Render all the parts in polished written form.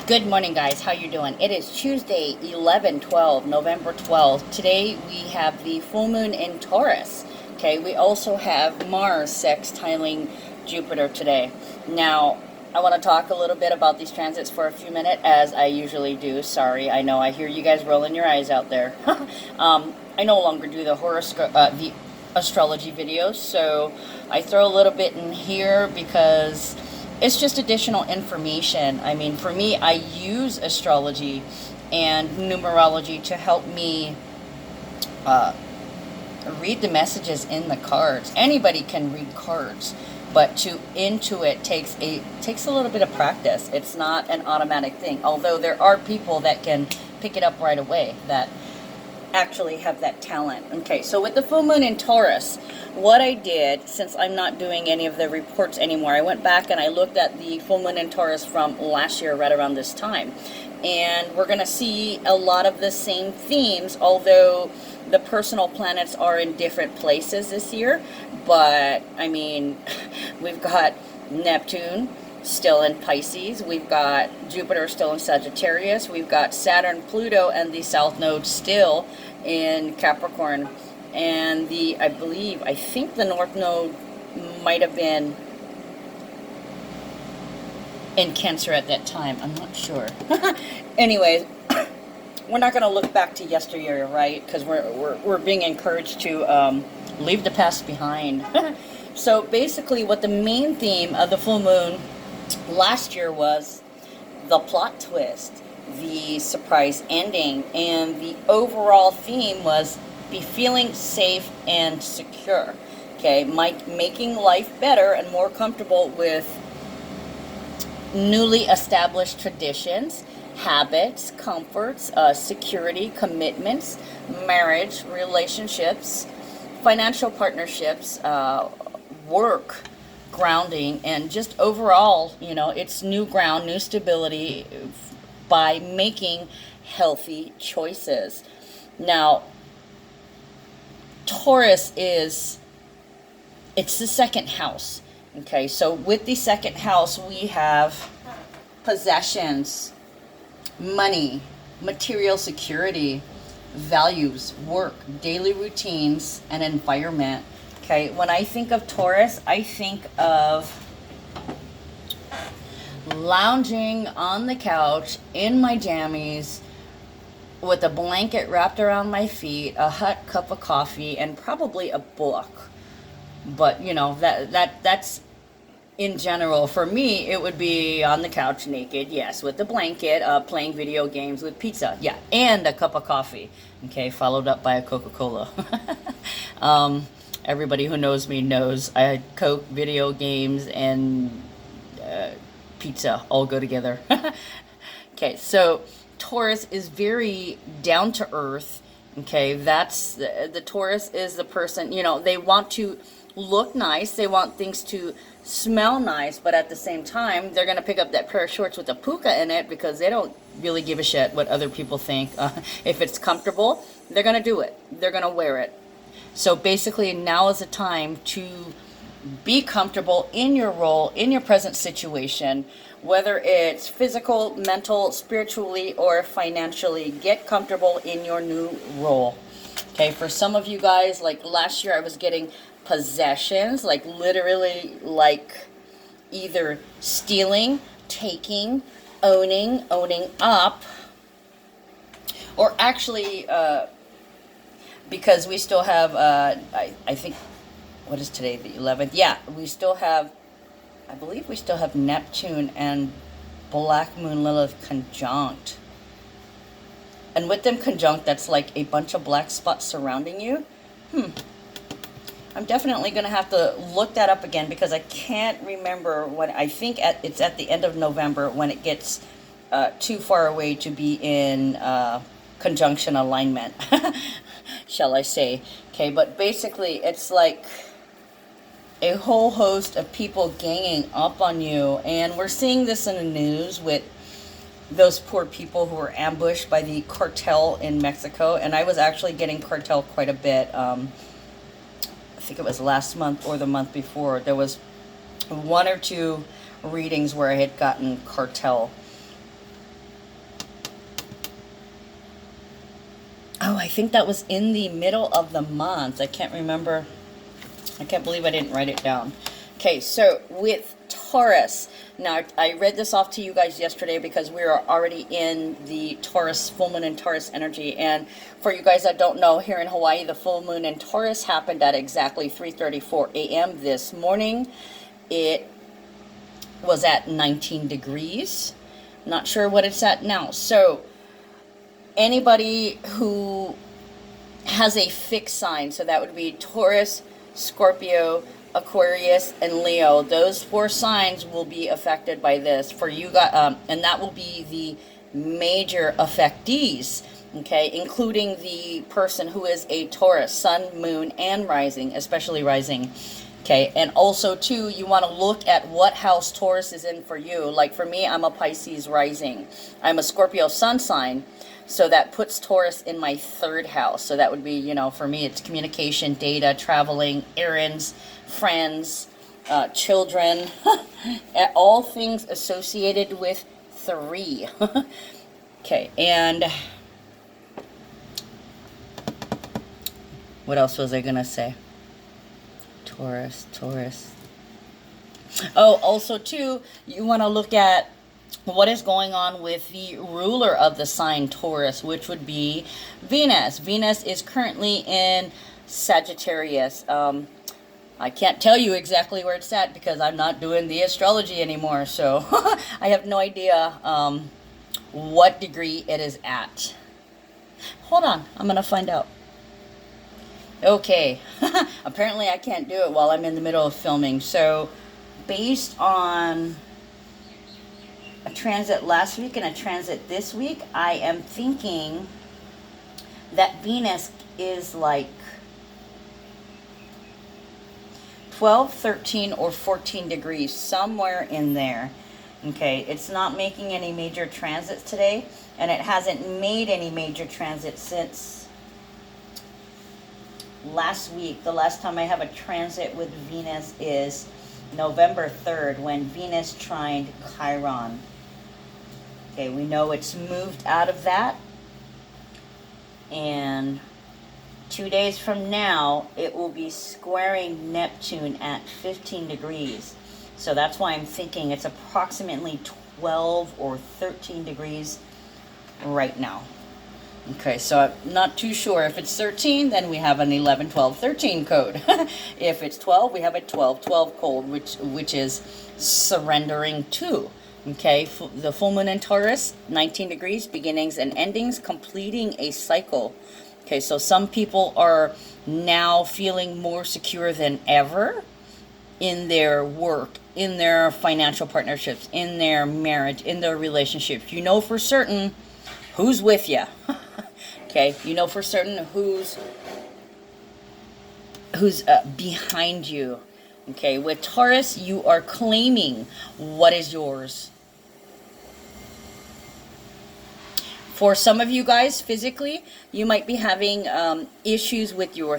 Good morning, guys. How you doing? It is Tuesday, 11/12, November 12th. Today we have the full moon in Taurus. Okay, we also have Mars sextiling Jupiter today. Now, I want to talk a little bit about these transits for a few minutes, as I usually do. Sorry, I know I hear you guys rolling your eyes out there. I no longer do the horoscope, the astrology videos, so I throw a little bit in here because it's just additional information. I mean, for me, I use astrology and numerology to help me read the messages in the cards. Anybody can read cards, but to intuit takes a little bit of practice. It's not an automatic thing, although there are people that can pick it up right away, that actually have that talent. Okay, so with the full moon in Taurus, what I did, since I'm not doing any of the reports anymore, I went back and I looked at the full moon in Taurus from last year right around this time, and we're gonna see a lot of the same themes, although the personal planets are in different places this year. But I mean, we've got Neptune still in Pisces, we've got Jupiter still in Sagittarius, we've got Saturn, Pluto, and the South Node still in Capricorn, and I think the North Node might have been in Cancer at that time. I'm not sure. Anyways, we're not going to look back to yesteryear, right? Because we're being encouraged to leave the past behind. So basically, what the main theme of the full moon last year was the plot twist, the surprise ending, and the overall theme was be feeling safe and secure. Okay, making life better and more comfortable with newly established traditions, habits, comforts, security, commitments, marriage, relationships, financial partnerships, work, grounding, and just overall, you know, it's new ground, new stability by making healthy choices. Now, Taurus it's the second house. Okay, so with the second house, we have possessions, money, material security, values, work, daily routines, and environment. Okay, when I think of Taurus, I think of lounging on the couch in my jammies with a blanket wrapped around my feet, a hot cup of coffee, and probably a book. But you know, that's in general. For me, it would be on the couch naked, yes, with the blanket, playing video games with pizza, yeah, and a cup of coffee, okay, followed up by a Coca-Cola. Everybody who knows me knows I had Coke, video games, and pizza all go together. Okay, so Taurus is very down to earth. Okay, that's the Taurus is the person, you know, they want to look nice, they want things to smell nice, but at the same time, they're going to pick up that pair of shorts with a puka in it because they don't really give a shit what other people think. If it's comfortable, they're going to do it. They're going to wear it. So basically, now is the time to be comfortable in your role, in your present situation, whether it's physical, mental, spiritually, or financially. Get comfortable in your new role. Okay, for some of you guys, like last year, I was getting possessions, like literally, like either stealing, taking, owning up, or actually, because we still have, I think, what is today, the 11th? Yeah, we still have, I believe we still have Neptune and Black Moon Lilith conjunct. And with them conjunct, that's like a bunch of black spots surrounding you. I'm definitely going to have to look that up again because I can't remember when. I think it's at the end of November when it gets too far away to be in conjunction alignment, shall I say. Okay, but basically it's like a whole host of people ganging up on you, and we're seeing this in the news with those poor people who were ambushed by the cartel in Mexico. And I was actually getting cartel quite a bit. I think it was last month or the month before. There was one or two readings where I had gotten cartel. Oh, I think that was in the middle of the month. I can't remember. I can't believe I didn't write it down. Okay, so with Taurus, now I read this off to you guys yesterday because we are already in the Taurus, full moon and Taurus energy. And for you guys that don't know, here in Hawaii, the full moon in Taurus happened at exactly 3:34 a.m. this morning. It was at 19 degrees. Not sure what it's at now. So anybody who has a fixed sign, so that would be Taurus, Scorpio, Aquarius, and Leo. Those 4 signs will be affected by this. For you guys, and that will be the major affectees, okay, including the person who is a Taurus, sun, moon, and rising, especially rising. Okay, and also too, you want to look at what house Taurus is in for you. Like for me, I'm a Pisces rising. I'm a Scorpio sun sign. So that puts Taurus in my 3rd house. So that would be, you know, for me, it's communication, data, traveling, errands, friends, children, all things associated with 3. Okay, and what else was I going to say? Taurus. Oh, also too, you want to look at what is going on with the ruler of the sign Taurus, which would be Venus. Venus is currently in Sagittarius. I can't tell you exactly where it's at because I'm not doing the astrology anymore, so I have no idea what degree it is at. Hold on, I'm going to find out. Okay, apparently I can't do it while I'm in the middle of filming, so based on a transit last week and a transit this week, I am thinking that Venus is like 12, 13, or 14 degrees, somewhere in there. Okay, it's not making any major transits today, and it hasn't made any major transits since last week. The last time I have a transit with Venus is November 3rd, when Venus trined Chiron. Okay, we know it's moved out of that, and 2 days from now it will be squaring Neptune at 15 degrees. So that's why I'm thinking it's approximately 12 or 13 degrees right now. Okay, so I'm not too sure. If it's 13, then we have an 11, 12, 13 code. If it's 12, we have a 12, 12 code, which is surrendering to. Okay, the full moon in Taurus, 19 degrees, beginnings and endings, completing a cycle. Okay, so some people are now feeling more secure than ever in their work, in their financial partnerships, in their marriage, in their relationships. You know for certain who's with you. Okay, you know for certain who's behind you. Okay, with Taurus, you are claiming what is yours. For some of you guys, physically, you might be having issues with your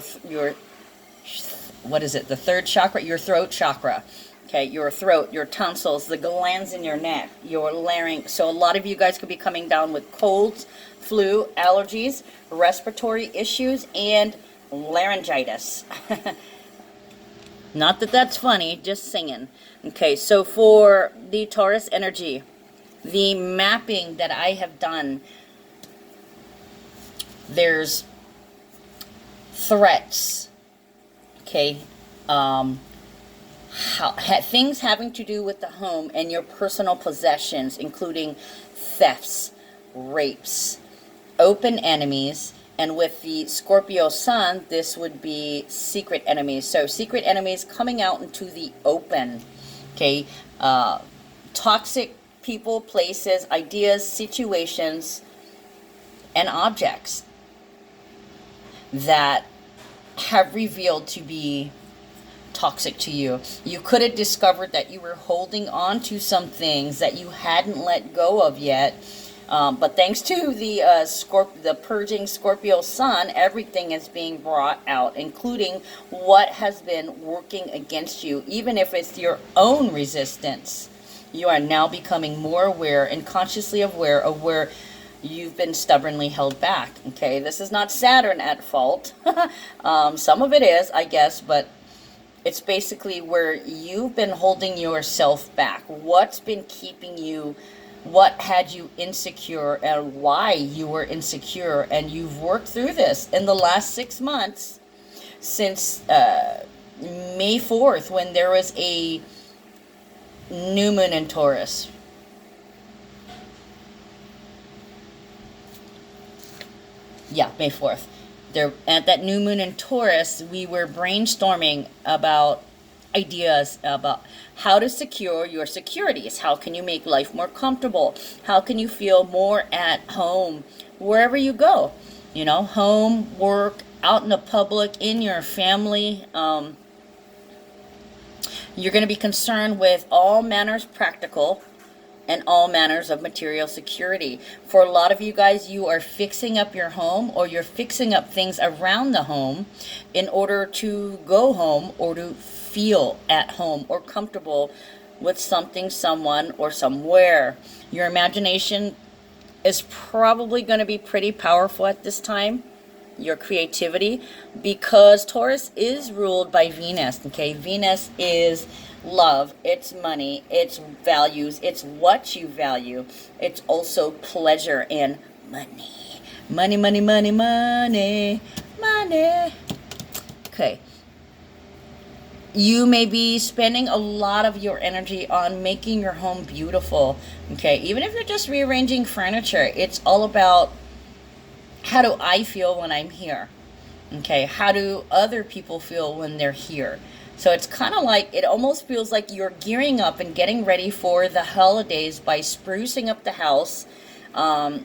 what is it? The 3rd chakra, your throat chakra. Okay, your throat, your tonsils, the glands in your neck, your larynx. So a lot of you guys could be coming down with colds, flu, allergies, respiratory issues, and laryngitis. Not that that's funny, just singing. Okay, so for the Taurus energy, the mapping that I have done, there's threats, okay, things having to do with the home and your personal possessions, including thefts, rapes, open enemies, and with the Scorpio sun, this would be secret enemies. So secret enemies coming out into the open, okay, toxic people, places, ideas, situations, and objects that have revealed to be toxic to you. You could have discovered that you were holding on to some things that you hadn't let go of yet. But thanks to the purging Scorpio sun, everything is being brought out, including what has been working against you. Even if it's your own resistance, you are now becoming more aware and consciously aware of where you've been stubbornly held back. Okay, this is not Saturn at fault. Some of it is, I guess, but it's basically where you've been holding yourself back. What's been keeping you, what had you insecure, and why you were insecure. And you've worked through this in the last 6 months, since May 4th, when there was a new moon in Taurus. Yeah, May 4th. There, at that new moon in Taurus, we were brainstorming about ideas about how to secure your securities. How can you make life more comfortable? How can you feel more at home wherever you go? You know, home, work, out in the public, in your family. You're going to be concerned with all manners practical and all manners of material security. For a lot of you guys, you are fixing up your home, or you're fixing up things around the home in order to go home or to feel at home or comfortable with something, someone, or somewhere. Your imagination is probably going to be pretty powerful at this time, your creativity, because Taurus is ruled by Venus. Okay, Venus is love, it's money, it's values, it's what you value. It's also pleasure and money. Money, money, money, money, money. Okay. You may be spending a lot of your energy on making your home beautiful. Okay, even if you're just rearranging furniture, it's all about, how do I feel when I'm here? Okay, how do other people feel when they're here? So it's kind of like, it almost feels like you're gearing up and getting ready for the holidays by sprucing up the house.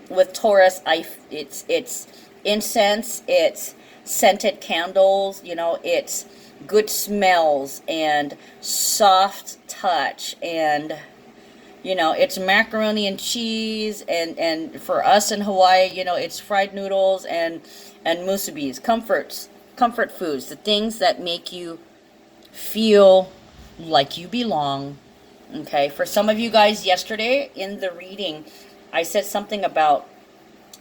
With Taurus, it's incense, it's scented candles, you know, it's good smells and soft touch, and you know, it's macaroni and cheese, and for us in Hawaii, you know, it's fried noodles and musubis, comfort foods, the things that make you feel like you belong. Okay, for some of you guys, yesterday in the reading, I said something about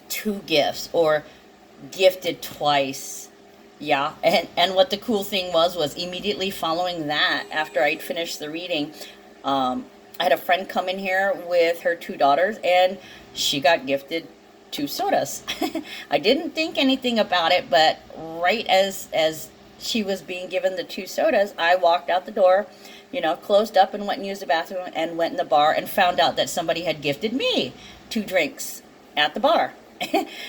2 gifts or gifted twice. Yeah, and what the cool thing was immediately following that, after I'd finished the reading, I had a friend come in here with her 2 daughters, and she got gifted 2 sodas. I didn't think anything about it, but right as she was being given the 2 sodas, I walked out the door, you know, closed up and went and used the bathroom and went in the bar and found out that somebody had gifted me 2 drinks at the bar.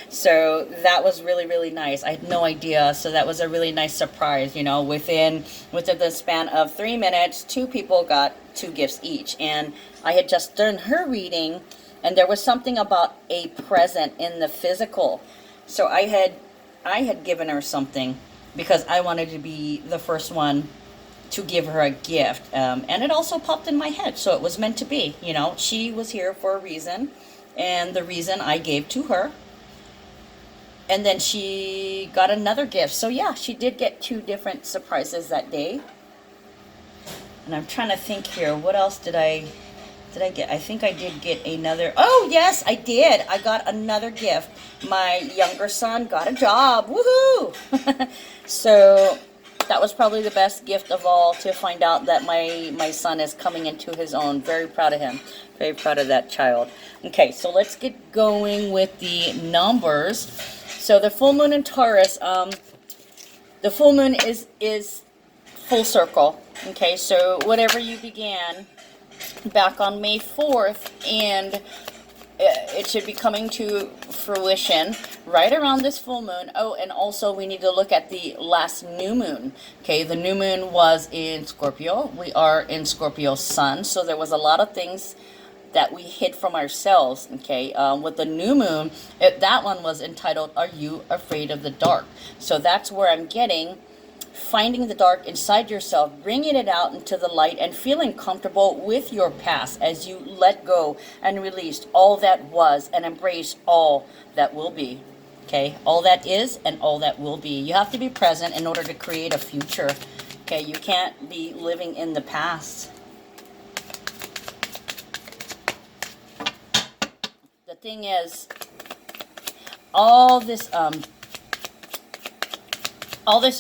So that was really, really nice. I had no idea. So that was a really nice surprise, you know, within the span of 3 minutes, 2 people got 2 gifts each. And I had just done her reading, and there was something about a present in the physical. So I had given her something because I wanted to be the first one to give her a gift. And it also popped in my head. So it was meant to be, you know, she was here for a reason, and the reason I gave to her. And then she got another gift. So yeah, she did get 2 different surprises that day. And I'm trying to think here, what else did I get? I think I did get another. Oh yes, I did. I got another gift. My younger son got a job. Woohoo! So that was probably the best gift of all, to find out that my son is coming into his own. Very proud of him. Very proud of that child. Okay, so let's get going with the numbers. So the full moon in Taurus, the full moon is full circle. Okay, so whatever you began back on May 4th, and it should be coming to fruition right around this full moon. Oh, and also we need to look at the last new moon. Okay, the new moon was in Scorpio. We are in Scorpio sun, so there was a lot of things that we hid from ourselves. Okay, with the new moon, that one was entitled, Are You Afraid of the Dark? So that's where I'm getting finding the dark inside yourself, bringing it out into the light, and feeling comfortable with your past as you let go and release all that was and embrace all that will be. Okay, all that is and all that will be. You have to be present in order to create a future. Okay, you can't be living in the past. The thing is, all this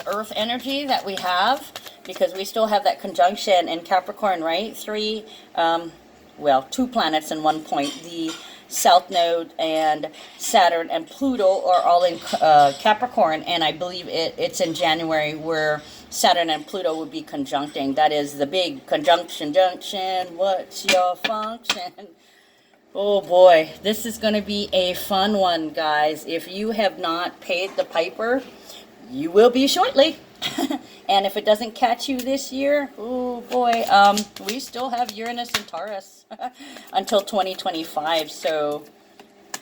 earth energy that we have, because we still have that conjunction in Capricorn, right? Two planets in one point. The South Node and Saturn and Pluto are all in Capricorn, and I believe it's in January where Saturn and Pluto would be conjuncting. That is the big conjunction junction. What's your function? Oh boy, this is going to be a fun one, guys. If you have not paid the piper, you will be shortly. And if it doesn't catch you this year, oh boy, we still have Uranus and Taurus until 2025. So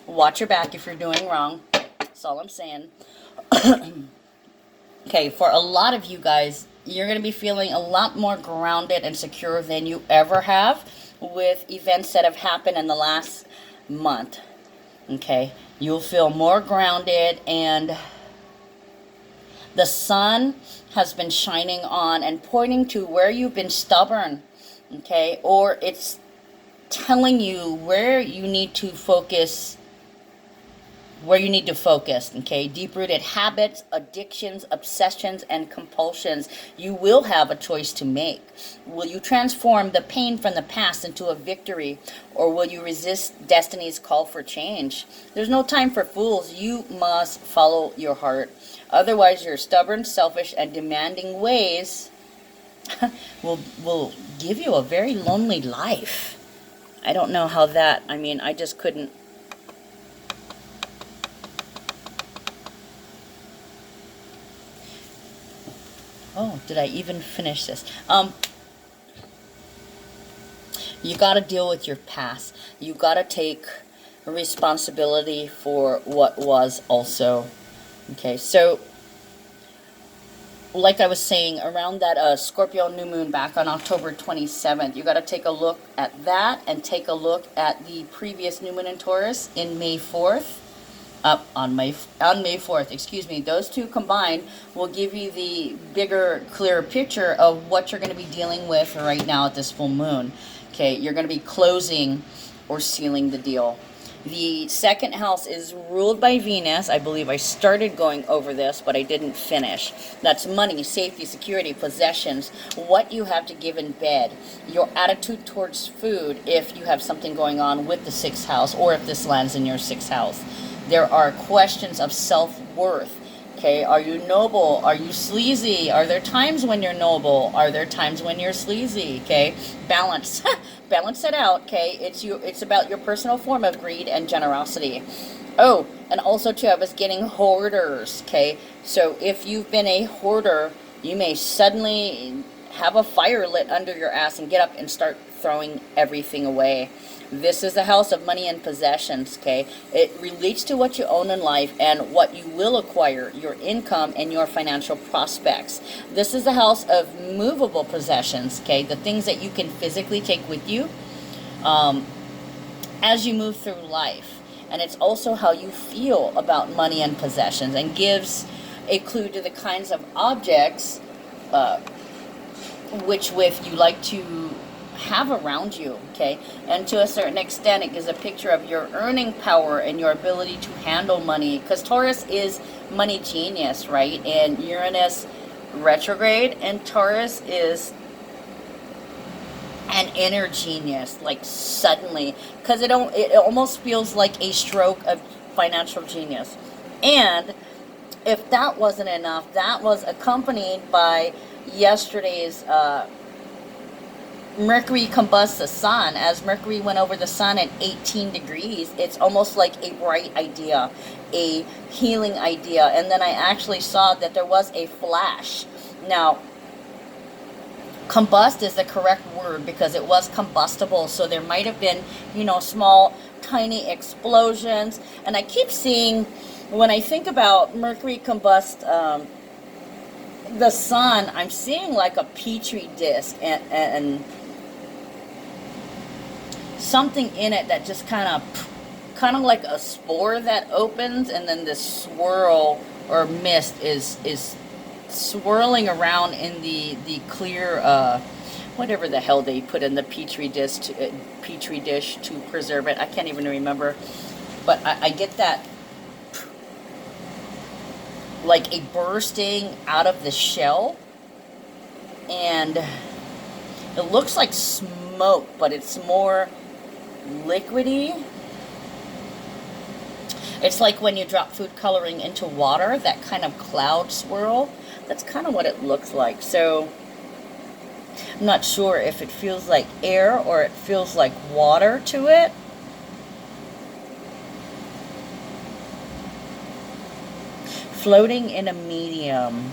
watch your back if you're doing wrong. That's all I'm saying. Okay, for a lot of you guys, you're going to be feeling a lot more grounded and secure than you ever have with events that have happened in the last month. Okay, you'll feel more grounded, and the sun has been shining on and pointing to where you've been stubborn, okay, or it's telling you where you need to focus, okay? Deep-rooted habits, addictions, obsessions, and compulsions. You will have a choice to make. Will you transform the pain from the past into a victory, or will you resist destiny's call for change? There's no time for fools. You must follow your heart. Otherwise, your stubborn, selfish, and demanding ways will give you a very lonely life. I don't know how that, I just couldn't. Oh, did I even finish this? You got to deal with your past. You got to take responsibility for what was also. Okay, so like I was saying, around that Scorpio new moon back on October 27th, you got to take a look at that and take a look at the previous new moon in Taurus in May 4th. On May 4th, excuse me. Those two combined will give you the bigger, clearer picture of what you're going to be dealing with right now at this full moon. Okay, you're going to be closing or sealing the deal. The second house is ruled by Venus. I believe I started going over this, but I didn't finish. That's money, safety, security, possessions, what you have to give in bed, your attitude towards food if you have something going on with the sixth house, or if this lands in your sixth house. There are questions of self-worth. Okay, are you noble? Are you sleazy? Are there times when you're noble? Are there times when you're sleazy? Okay, balance. Balance it out. Okay, it's about your personal form of greed and generosity. Oh, and also too, I was getting hoarders. Okay, so if you've been a hoarder, you may suddenly have a fire lit under your ass and get up and start throwing everything away. This is the house of money and possessions, okay? It relates to what you own in life and what you will acquire, your income and your financial prospects. This is the house of movable possessions, okay? The things that you can physically take with you as you move through life. And it's also how you feel about money and possessions, and gives a clue to the kinds of objects which with you like to have around you, okay? And to a certain extent, it gives a picture of your earning power and your ability to handle money, because Taurus is money genius, right? And Uranus retrograde, and Taurus is an inner genius, like suddenly, because it almost feels like a stroke of financial genius. And if that wasn't enough, that was accompanied by yesterday's Mercury combusts the sun. As Mercury went over the sun at 18 degrees, it's almost like a bright idea, a healing idea. And then I actually saw that there was a flash. Now, combust is the correct word because it was combustible. So there might have been, small, tiny explosions. And I keep seeing, when I think about Mercury combust the sun, I'm seeing like a petri disc and something in it that just kind of like a spore that opens, and then this swirl or mist is swirling around in the clear whatever the hell they put in the petri dish to preserve it. I can't even remember, but I get that like a bursting out of the shell, and it looks like smoke, but it's more liquidy. It's like when you drop food coloring into water, that kind of cloud swirl. That's kind of what it looks like. So I'm not sure if it feels like air or it feels like water to it. Floating in a medium.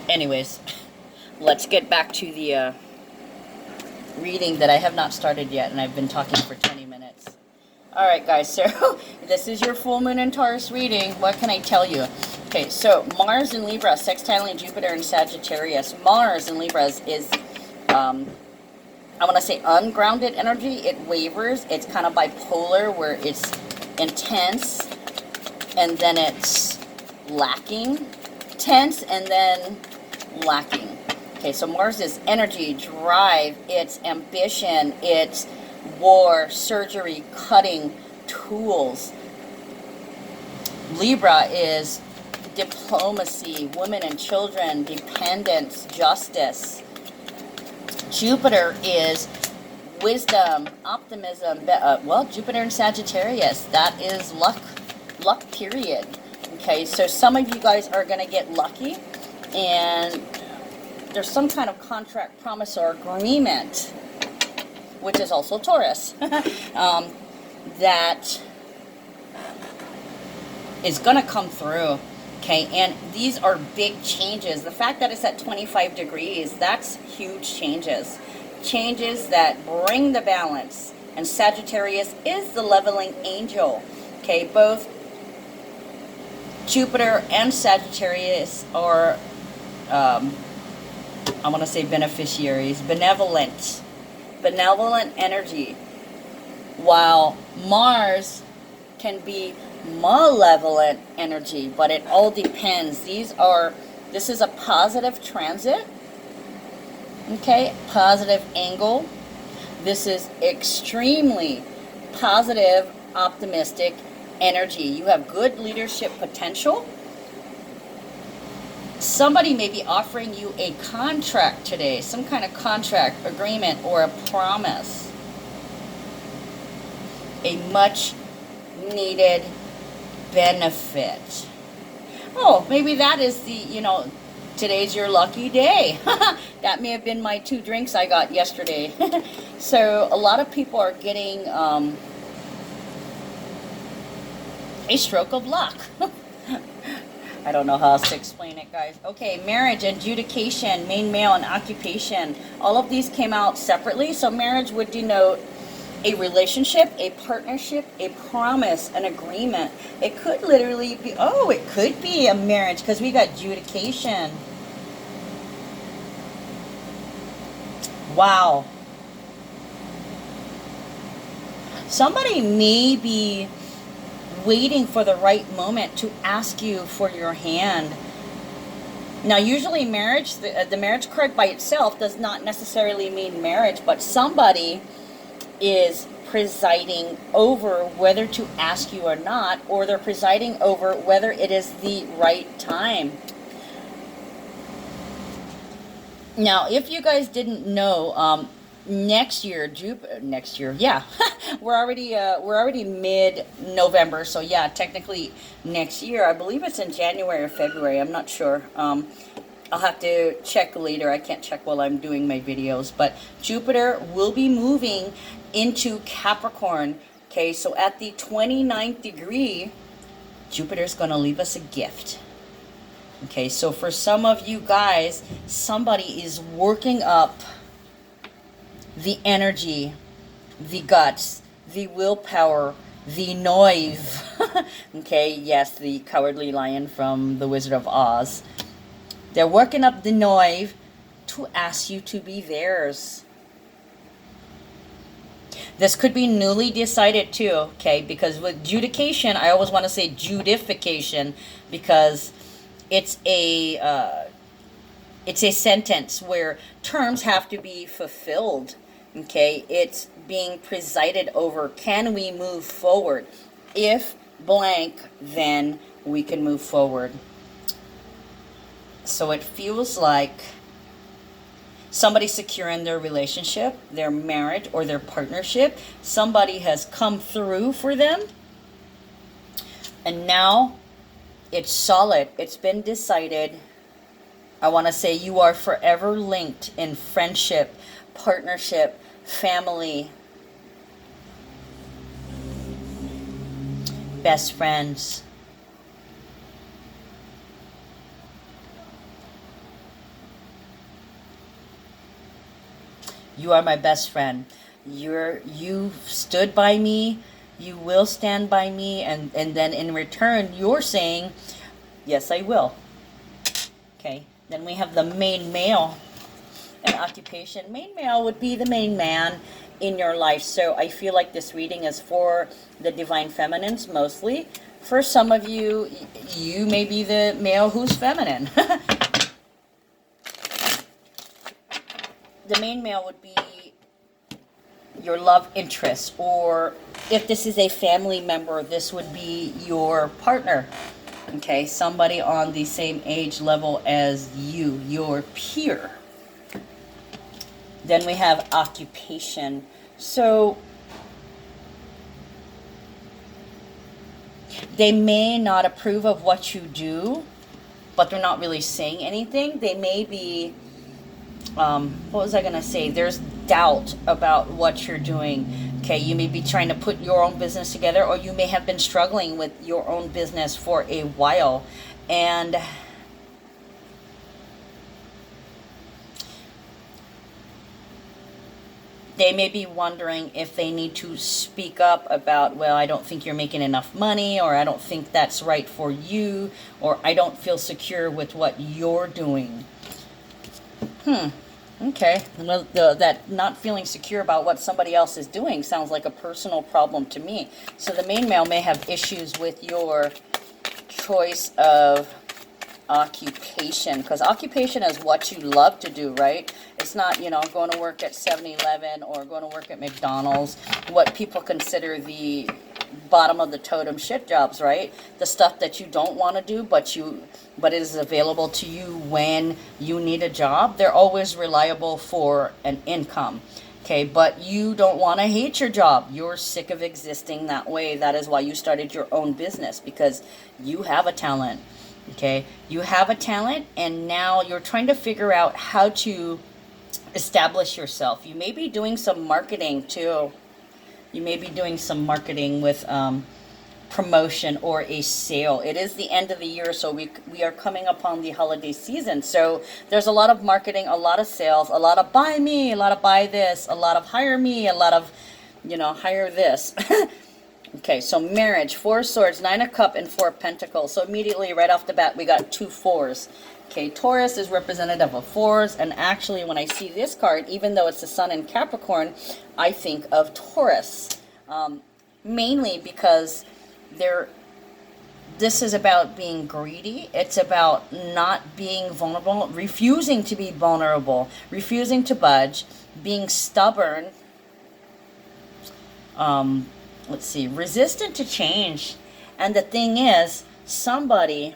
Anyways, let's get back to the reading that I have not started yet, and I've been talking for 20 minutes. Alright guys, so this is your full moon and Taurus reading. What can I tell you? Okay, so Mars in Libra, sextiling Jupiter in Sagittarius. Mars in Libra is I want to say ungrounded energy. It wavers. It's kind of bipolar, where it's intense and then it's lacking. Tense and then lacking. Okay, so Mars is energy, drive, it's ambition, it's war, surgery, cutting, tools. Libra is diplomacy, women and children, dependence, justice. Jupiter is wisdom, optimism. Well, Jupiter in Sagittarius, that is luck period. Okay, so some of you guys are going to get lucky, and there's some kind of contract, promise, or agreement, which is also Taurus, that is going to come through. Okay, and these are big changes. The fact that it's at 25 degrees, that's huge changes. Changes that bring the balance. And Sagittarius is the leveling angel. Okay, both Jupiter and Sagittarius are, I want to say beneficiaries, benevolent energy. While Mars can be malevolent energy, but it all depends. This is a positive transit. Okay, positive angle. This is extremely positive, optimistic energy. You have good leadership potential. Somebody may be offering you a contract today, some kind of contract, agreement, or a promise. A much needed benefit. Oh, maybe that is today's your lucky day. That may have been my 2 drinks I got yesterday. So a lot of people are getting a stroke of luck. I don't know how else to explain it, guys. Okay, marriage, adjudication, main male, and occupation. All of these came out separately. So marriage would denote a relationship, a partnership, a promise, an agreement. It could literally be, it could be a marriage, because we got adjudication. Wow. Somebody may be waiting for the right moment to ask you for your hand. Now, usually marriage, the marriage card by itself does not necessarily mean marriage, but somebody is presiding over whether to ask you or not, or they're presiding over whether it is the right time. Now, if you guys didn't know, next year, yeah, we're already mid-November, so yeah, technically next year, I believe it's in January or February, I'm not sure. I'll have to check later. I can't check while I'm doing my videos, but Jupiter will be moving into Capricorn. Okay, so at the 29th degree, Jupiter's going to leave us a gift. Okay, so for some of you guys, somebody is working up the energy, the guts, the willpower, the noive. Okay, yes, the cowardly lion from The Wizard of Oz. They're working up the noive to ask you to be theirs. This could be newly decided too, okay? Because with judication, I always want to say judification, because it's a sentence where terms have to be fulfilled. Okay, it's being presided over. Can we move forward? If blank, then we can move forward. So it feels like somebody secure in their relationship, their marriage, or their partnership. Somebody has come through for them. And now it's solid. It's been decided. I want to say you are forever linked in friendship, partnership, family, best friends. You are my best friend. You stood by me. You will stand by me, and then in return, you're saying, yes, I will. Okay. Then we have the main male. An occupation. Main male would be the main man in your life. So I feel like this reading is for the divine feminines mostly. For some of you, you may be the male who's feminine. The main male would be your love interest, or if this is a family member, this would be your partner. Okay, somebody on the same age level as you, your peer. Then we have occupation. So they may not approve of what you do, but they're not really saying anything. They may be, what was I going to say? There's doubt about what you're doing. Okay, you may be trying to put your own business together, or you may have been struggling with your own business for a while. And they may be wondering if they need to speak up about, well, I don't think you're making enough money, or I don't think that's right for you, or I don't feel secure with what you're doing. Okay. Well, that not feeling secure about what somebody else is doing sounds like a personal problem to me. So the main male may have issues with your choice of occupation, because occupation is what you love to do, right? It's not, going to work at 7-Eleven or going to work at McDonald's, what people consider the bottom of the totem shit jobs, right? The stuff that you don't want to do, but it is available to you when you need a job. They're always reliable for an income. Okay, but you don't want to hate your job. You're sick of existing that way. That is why you started your own business, because you have a talent. Okay, you have a talent, and now you're trying to figure out how to establish yourself. You may be doing some marketing too. You may be doing some marketing with promotion or a sale. It is the end of the year, so we are coming upon the holiday season. So there's a lot of marketing, a lot of sales, a lot of buy me, a lot of buy this, a lot of hire me, a lot of, hire this. Okay, so marriage, 4 swords, 9 of cups, and 4 of pentacles. So immediately right off the bat, we got 2 4s. Okay, Taurus is representative of 4s, and actually when I see this card, even though it's the sun in Capricorn, I think of Taurus. Mainly because this is about being greedy. It's about not being vulnerable, refusing to be vulnerable, refusing to budge, being stubborn. Let's see, resistant to change. And the thing is, somebody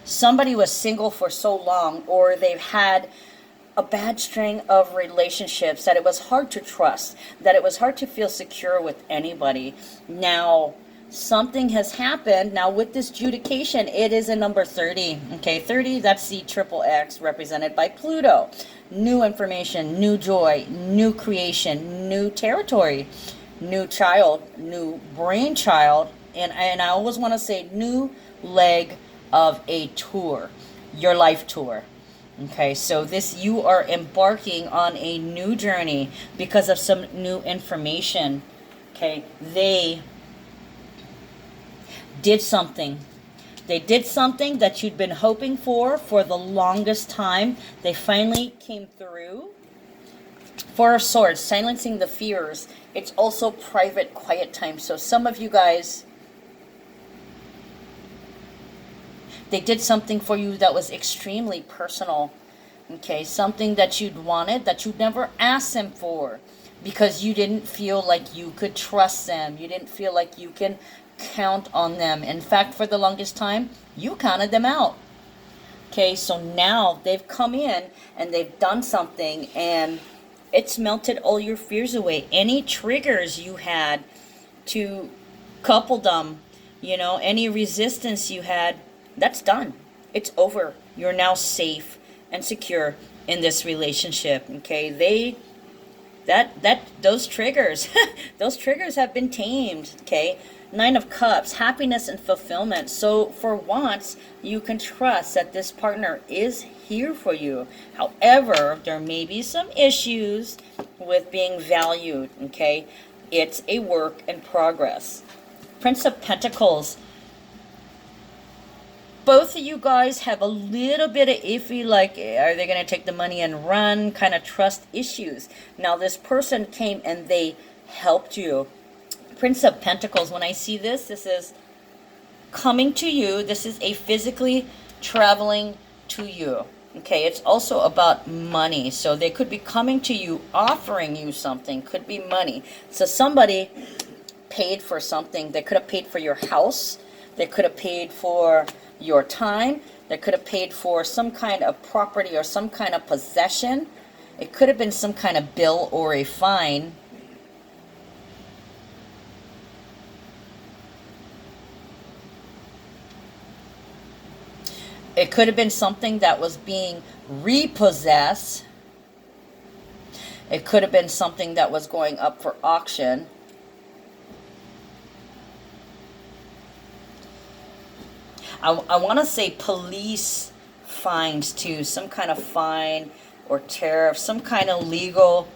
was single for so long, or they've had a bad string of relationships that it was hard to trust, that it was hard to feel secure with anybody. Now, something has happened. Now, with this judication, it is a number 30. Okay, 30, that's the triple X represented by Pluto. New information, new joy, new creation, new territory, new child, new brainchild, and I always want to say new leg of a tour, your life tour. Okay, so you are embarking on a new journey because of some new information. Okay, they did something. They did something that you'd been hoping for the longest time. They finally came through. 4 of swords, silencing the fears. It's also private, quiet time. So some of you guys, they did something for you that was extremely personal. Okay, something that you'd wanted that you'd never asked them for because you didn't feel like you could trust them. You didn't feel like you can count on them. In fact, for the longest time, you counted them out. Okay, so now they've come in and they've done something and it's melted all your fears away. Any triggers you had to couple them, you know, any resistance you had, that's done. It's over. You're now safe and secure in this relationship. Okay, those triggers those triggers have been tamed. Okay, Nine of Cups, happiness and fulfillment. So for once you can trust that this partner is here for you. However, there may be some issues with being valued. Okay, it's a work in progress. Prince of Pentacles, both of you guys have a little bit of iffy, like, are they going to take the money and run, kind of trust issues. Now, this person came and they helped you. Prince of Pentacles, when I see this, this is coming to you. This is a physically traveling to you. Okay, it's also about money. So they could be coming to you, offering you something. Could be money. So somebody paid for something. They could have paid for your house. They could have paid for your time. They could have paid for some kind of property or some kind of possession. It could have been some kind of bill or a fine. It could have been something that was being repossessed. It could have been something that was going up for auction. I want to say police fines too, some kind of fine or tariff, some kind of legal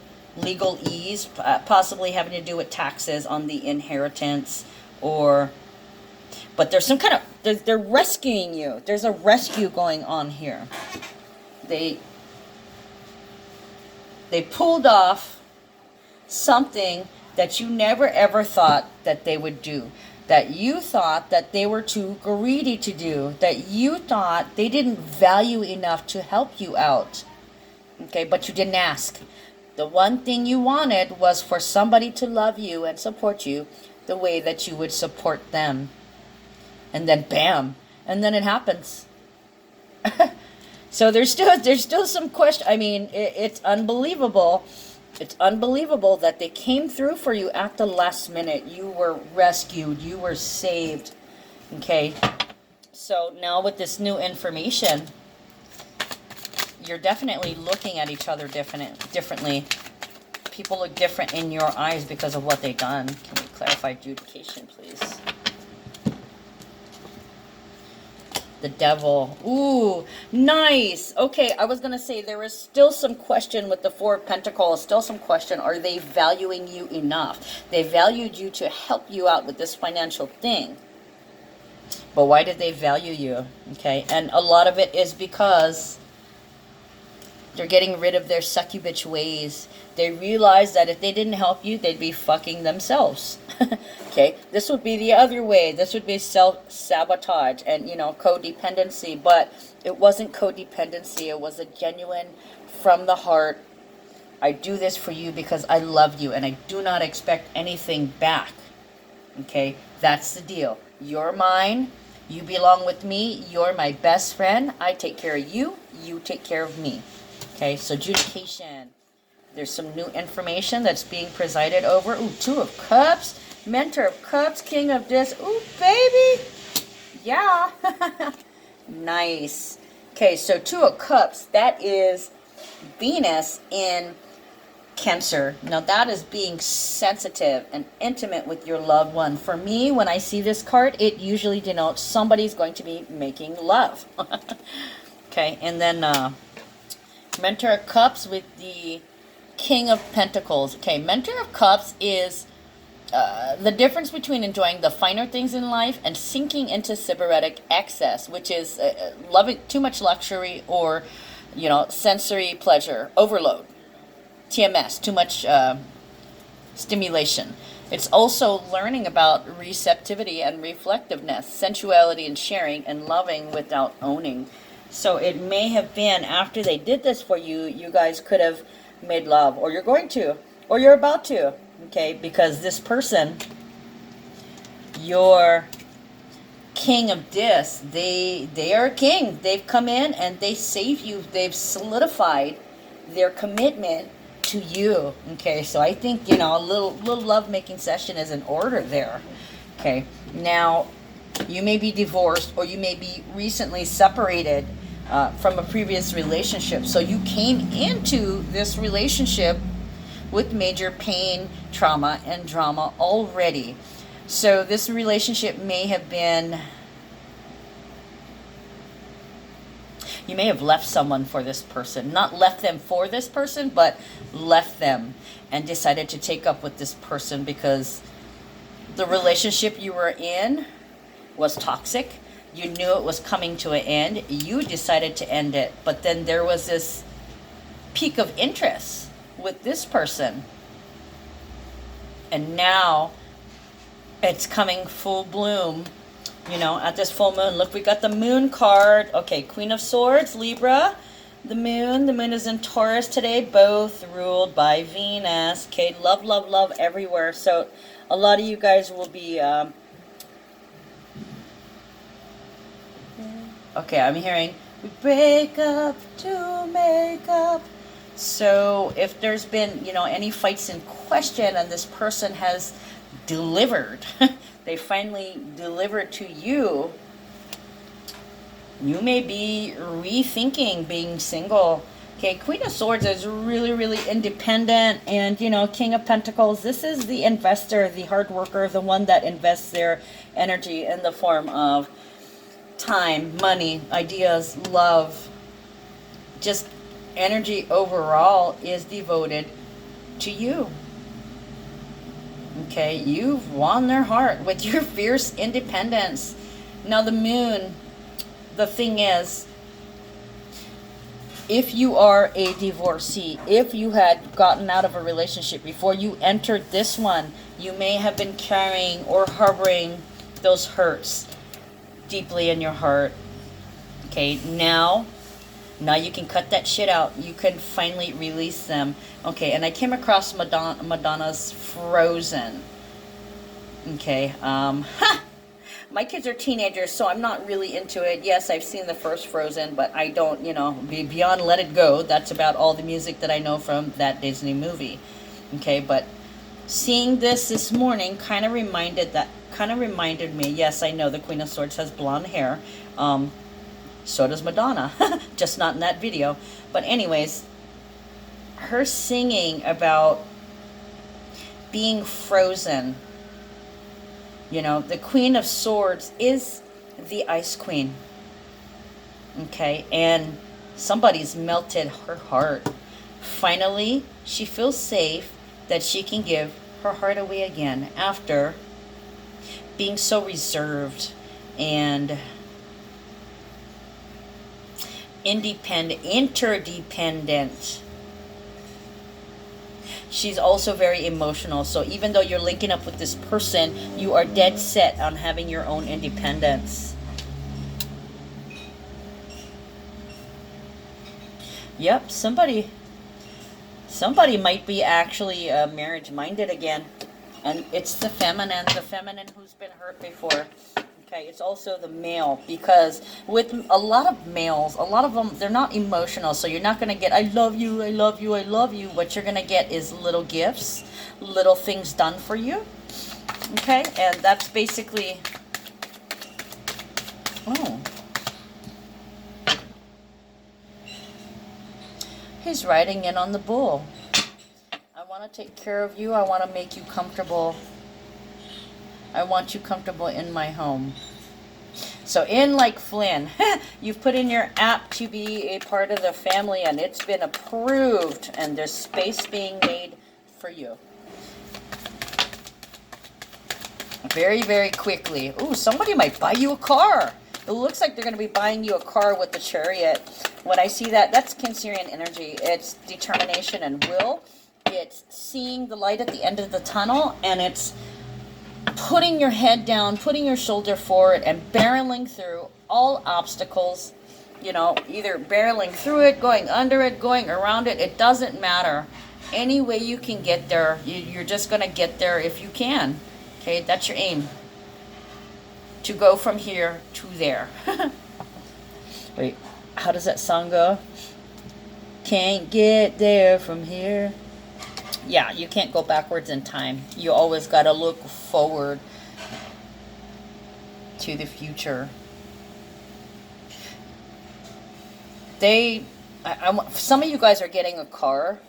ease, possibly having to do with taxes on the inheritance, or, but there's some kind of, they're rescuing you. There's a rescue going on here. They pulled off something that you never ever thought that they would do. That you thought that they were too greedy to do, that you thought they didn't value enough to help you out. Okay, but you didn't ask. The one thing you wanted was for somebody to love you and support you the way that you would support them. And then bam, and then it happens. So there's still some question. I mean, it's unbelievable. It's unbelievable that they came through for you at the last minute. You were rescued. You were saved. Okay. So now with this new information, you're definitely looking at each other differently. People look different in your eyes because of what they've done. Can we clarify adjudication, please? The Devil. Ooh, nice. Okay, I was going to say there is still some question with the Four of Pentacles. Still some question. Are they valuing you enough? They valued you to help you out with this financial thing. But why did they value you? Okay, and a lot of it is because they're getting rid of their sucky bitch ways. They realize that if they didn't help you, they'd be fucking themselves. Okay, this would be the other way. This would be self-sabotage and, you know, codependency. But it wasn't codependency. It was a genuine, from the heart, I do this for you because I love you and I do not expect anything back. Okay, that's the deal. You're mine. You belong with me. You're my best friend. I take care of you. You take care of me. Okay, so adjudication. There's some new information that's being presided over. Ooh, Two of Cups. Mentor of Cups, King of Discs. Ooh, baby. Yeah. Nice. Okay, so Two of Cups, that is Venus in Cancer. Now that is being sensitive and intimate with your loved one. For me, when I see this card, it usually denotes somebody's going to be making love. Okay, and then Mentor of Cups with the King of Pentacles. Okay, Mentor of Cups is the difference between enjoying the finer things in life and sinking into sybaritic excess, which is loving too much luxury or, you know, sensory pleasure overload. TMS, too much stimulation. It's also learning about receptivity and reflectiveness, sensuality and sharing, and loving without owning. So it may have been after they did this for you, you guys could have made love, or you're going to, or you're about to, okay? Because this person, your king of this, they are a king. They've come in and they save you. They've solidified their commitment to you, okay? So I think, you know, a little love-making session is in order there, okay? Now, you may be divorced, or you may be recently separated from a previous relationship. So you came into this relationship with major pain, trauma, and drama already. So this relationship may have been, you may have left someone for this person. Not left them for this person, but left them and decided to take up with this person because the relationship you were in was toxic. You knew it was coming to an end. You decided to end it. But then there was this peak of interest with this person. And now it's coming full bloom, you know, at this full moon. Look, we got the moon card. Okay, Queen of Swords, Libra. The moon is in Taurus today, both ruled by Venus. Okay, love, love, love everywhere. So a lot of you guys will be, okay, I'm hearing, we break up to make up. So if there's been, you know, any fights in question and this person has delivered, they finally delivered to you, you may be rethinking being single. Okay, Queen of Swords is really, really independent. And, you know, King of Pentacles, this is the investor, the hard worker, the one that invests their energy in the form of time, money, ideas, love. Just energy overall is devoted to you. Okay, you've won their heart with your fierce independence. Now the moon, the thing is, if you are a divorcee, if you had gotten out of a relationship before you entered this one, you may have been carrying or harboring those hurts deeply in your heart. Okay, now you can cut that shit out. You can finally release them. Okay, and I came across Madonna's Frozen. Okay, my kids are teenagers, so I'm not really into it. Yes, I've seen the first Frozen, but I don't, you know, beyond Let It Go, that's about all the music that I know from that Disney movie. Okay, but seeing this morning kind of reminded me, yes, I know the Queen of Swords has blonde hair. So does Madonna, just not in that video. But anyways, her singing about being frozen. You know, the Queen of Swords is the Ice Queen. Okay, and somebody's melted her heart. Finally, she feels safe that she can give her heart away again after being so reserved and interdependent. She's also very emotional. So even though you're linking up with this person, you are dead set on having your own independence. Yep, somebody might be actually marriage minded again. And it's the feminine who's been hurt before. Okay, it's also the male, because with a lot of males, a lot of them, they're not emotional, so you're not going to get, I love you, I love you, I love you. What you're going to get is little gifts, little things done for you. Okay, and that's basically, oh. He's riding in on the bull. I want to take care of you, I want to make you comfortable. I want you comfortable in my home. So in like Flynn, you've put in your app to be a part of the family and it's been approved and there's space being made for you. Very, very quickly. Ooh, somebody might buy you a car. It looks like they're going to be buying you a car with the Chariot. When I see that, that's Cancerian energy. It's determination and will. It's seeing the light at the end of the tunnel, and it's putting your head down, putting your shoulder forward, and barreling through all obstacles you know, either barreling through it, going under it, going around it. It doesn't matter. Any way you can get there, you're just going to get there if you can. Okay, that's your aim. To go from here to there. Wait, how does that song go? Can't get there from here. Yeah, you can't go backwards in time. You always got to look forward to the future. Some of you guys are getting a car.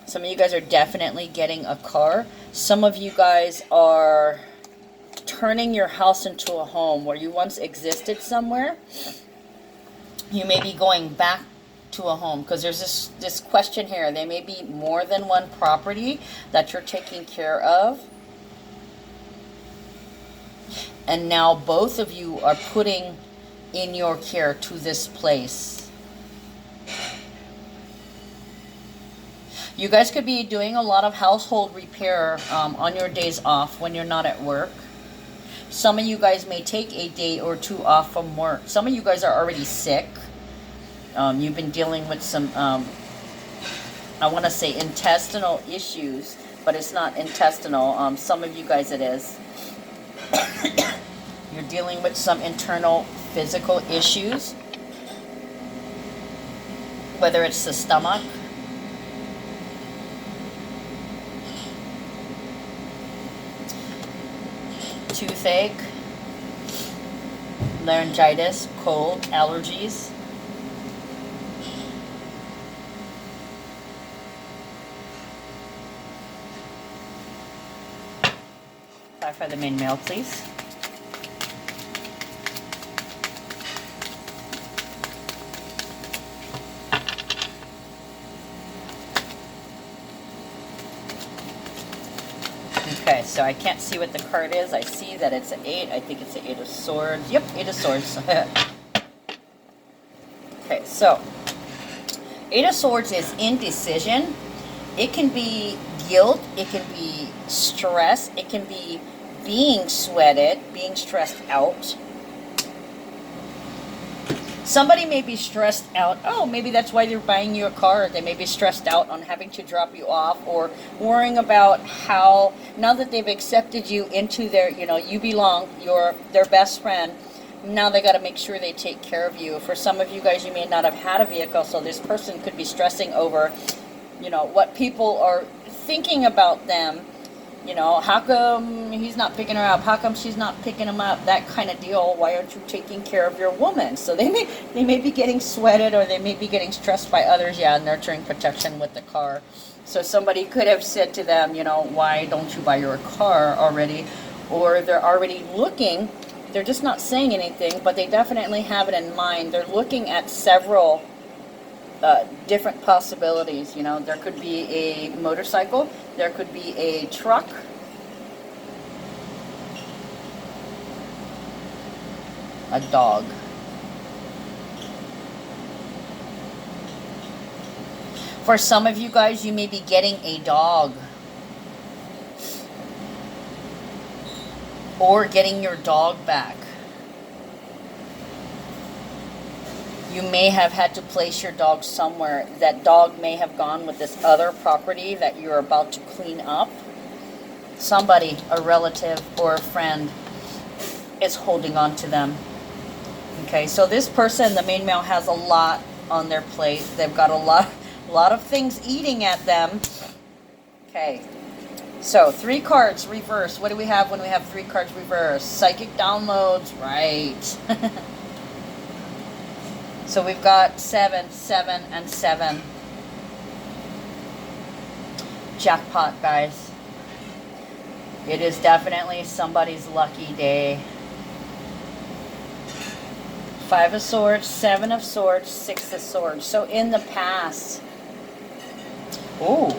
Some of you guys are definitely getting a car. Some of you guys are turning your house into a home where you once existed somewhere. You may be going back to a home, because there's this question here. There may be more than one property that you're taking care of, and now both of you are putting in your care to this place. You guys could be doing a lot of household repair on your days off when you're not at work. Some of you guys may take a day or two off from work. Some of you guys are already sick. You've been dealing with some, I want to say intestinal issues, but it's not intestinal. Some of you guys it is. You're dealing with some internal physical issues, whether it's the stomach, toothache, laryngitis, cold, allergies. Clarify the main male, please. Okay, so I can't see what the card is. I see that it's an 8. I think it's an 8 of Swords. Yep, 8 of Swords. Okay, so 8 of Swords is indecision. It can be guilt. It can be stress. It can be being sweated, being stressed out. Somebody may be stressed out. Oh, maybe that's why they're buying you a car. They may be stressed out on having to drop you off, or worrying about how, now that they've accepted you into their, you know, you belong, you're their best friend, now they got to make sure they take care of you. For some of you guys, you may not have had a vehicle, so this person could be stressing over, you know, what people are thinking about them. You know, how come he's not picking her up? How come she's not picking him up? That kind of deal. Why aren't you taking care of your woman? So they may be getting sweated, or they may be getting stressed by others. Yeah, nurturing protection with the car. So somebody could have said to them, you know, why don't you buy your car already? Or they're already looking. They're just not saying anything, but they definitely have it in mind. They're looking at several different possibilities. You know, there could be a motorcycle, there could be a truck, a dog. For some of you guys, you may be getting a dog, or getting your dog back. You may have had to place your dog somewhere. That dog may have gone with this other property that you're about to clean up. Somebody, a relative or a friend, is holding on to them. Okay, so this person, the main male, has a lot on their plate. They've got a lot of things eating at them. Okay, so 3 cards reverse. What do we have when we have 3 cards reverse? Psychic downloads, right. So we've got 7, 7, and 7. Jackpot, guys. It is definitely somebody's lucky day. 5 of Swords, 7 of Swords, 6 of Swords. So in the past, ooh.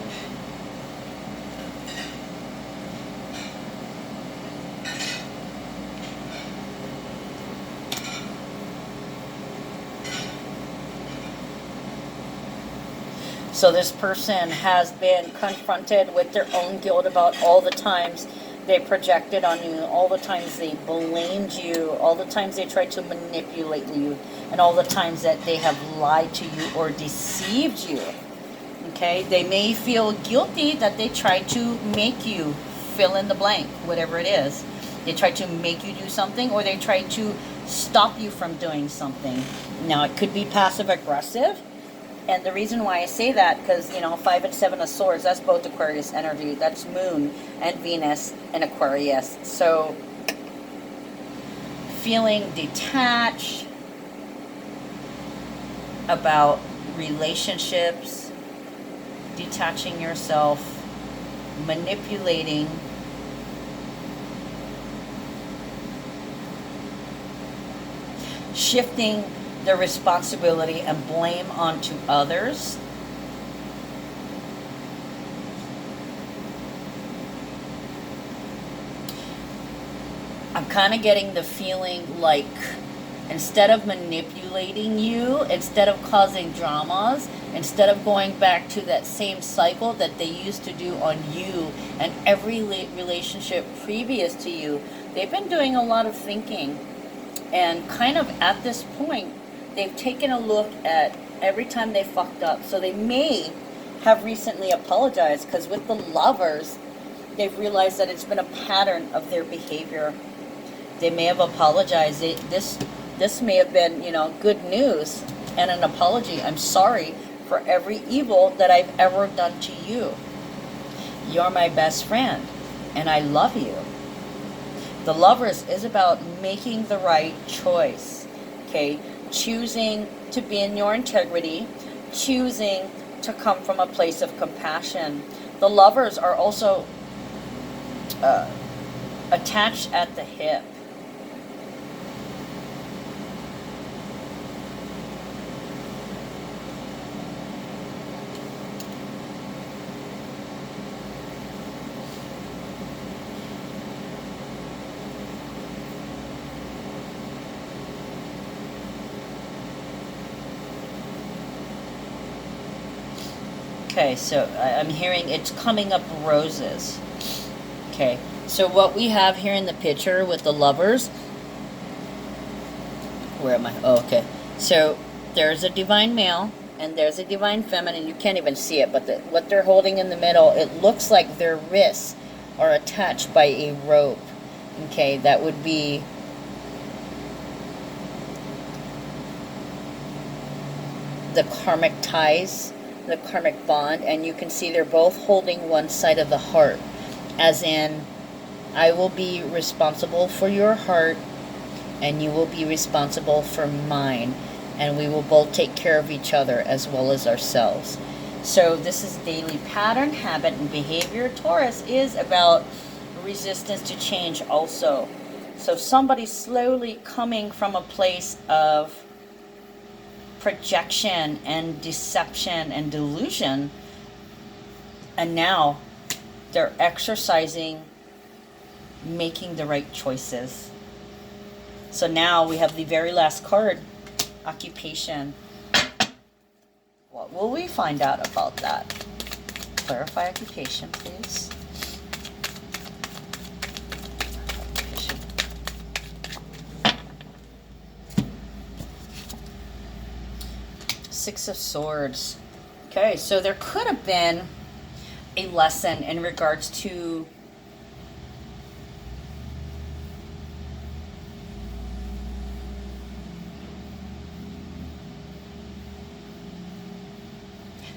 So this person has been confronted with their own guilt about all the times They projected on you, all the times they blamed you, all the times they tried to manipulate you, and all the times that they have lied to you or deceived you. Okay, they may feel guilty that they tried to make you fill in the blank, whatever it is. They tried to make you do something, or they tried to stop you from doing something. Now, it could be passive aggressive. And the reason why I say that, because, you know, 5 and 7 of Swords, that's both Aquarius energy. That's Moon and Venus and Aquarius. So, feeling detached about relationships, detaching yourself, manipulating, shifting the responsibility and blame onto others. I'm kind of getting the feeling like instead of manipulating you, instead of causing dramas, instead of going back to that same cycle that they used to do on you and every relationship previous to you, they've been doing a lot of thinking. And kind of at this point, they've taken a look at every time they fucked up. So they may have recently apologized, because with the Lovers, they've realized that it's been a pattern of their behavior. They may have apologized. This may have been, you know, good news and an apology. I'm sorry for every evil that I've ever done to you. You're my best friend, and I love you. The Lovers is about making the right choice, okay? Choosing to be in your integrity, choosing to come from a place of compassion. The Lovers are also attached at the hip. Okay, so I'm hearing it's coming up roses. Okay, so what we have here in the picture with the Lovers, where am I? Oh, okay. So there's a divine male and there's a divine feminine. You can't even see it, but what they're holding in the middle, it looks like their wrists are attached by a rope. Okay, that would be the karmic ties, the karmic bond, and you can see they're both holding one side of the heart, as in, I will be responsible for your heart and you will be responsible for mine, and we will both take care of each other as well as ourselves. So this is daily pattern, habit, and behavior. Taurus is about resistance to change also. So somebody slowly coming from a place of projection and deception and delusion, and now they're exercising making the right choices. So now we have the very last card, occupation. What will we find out about that? Clarify occupation, please. Six of Swords. Okay, so there could have been a lesson in regards to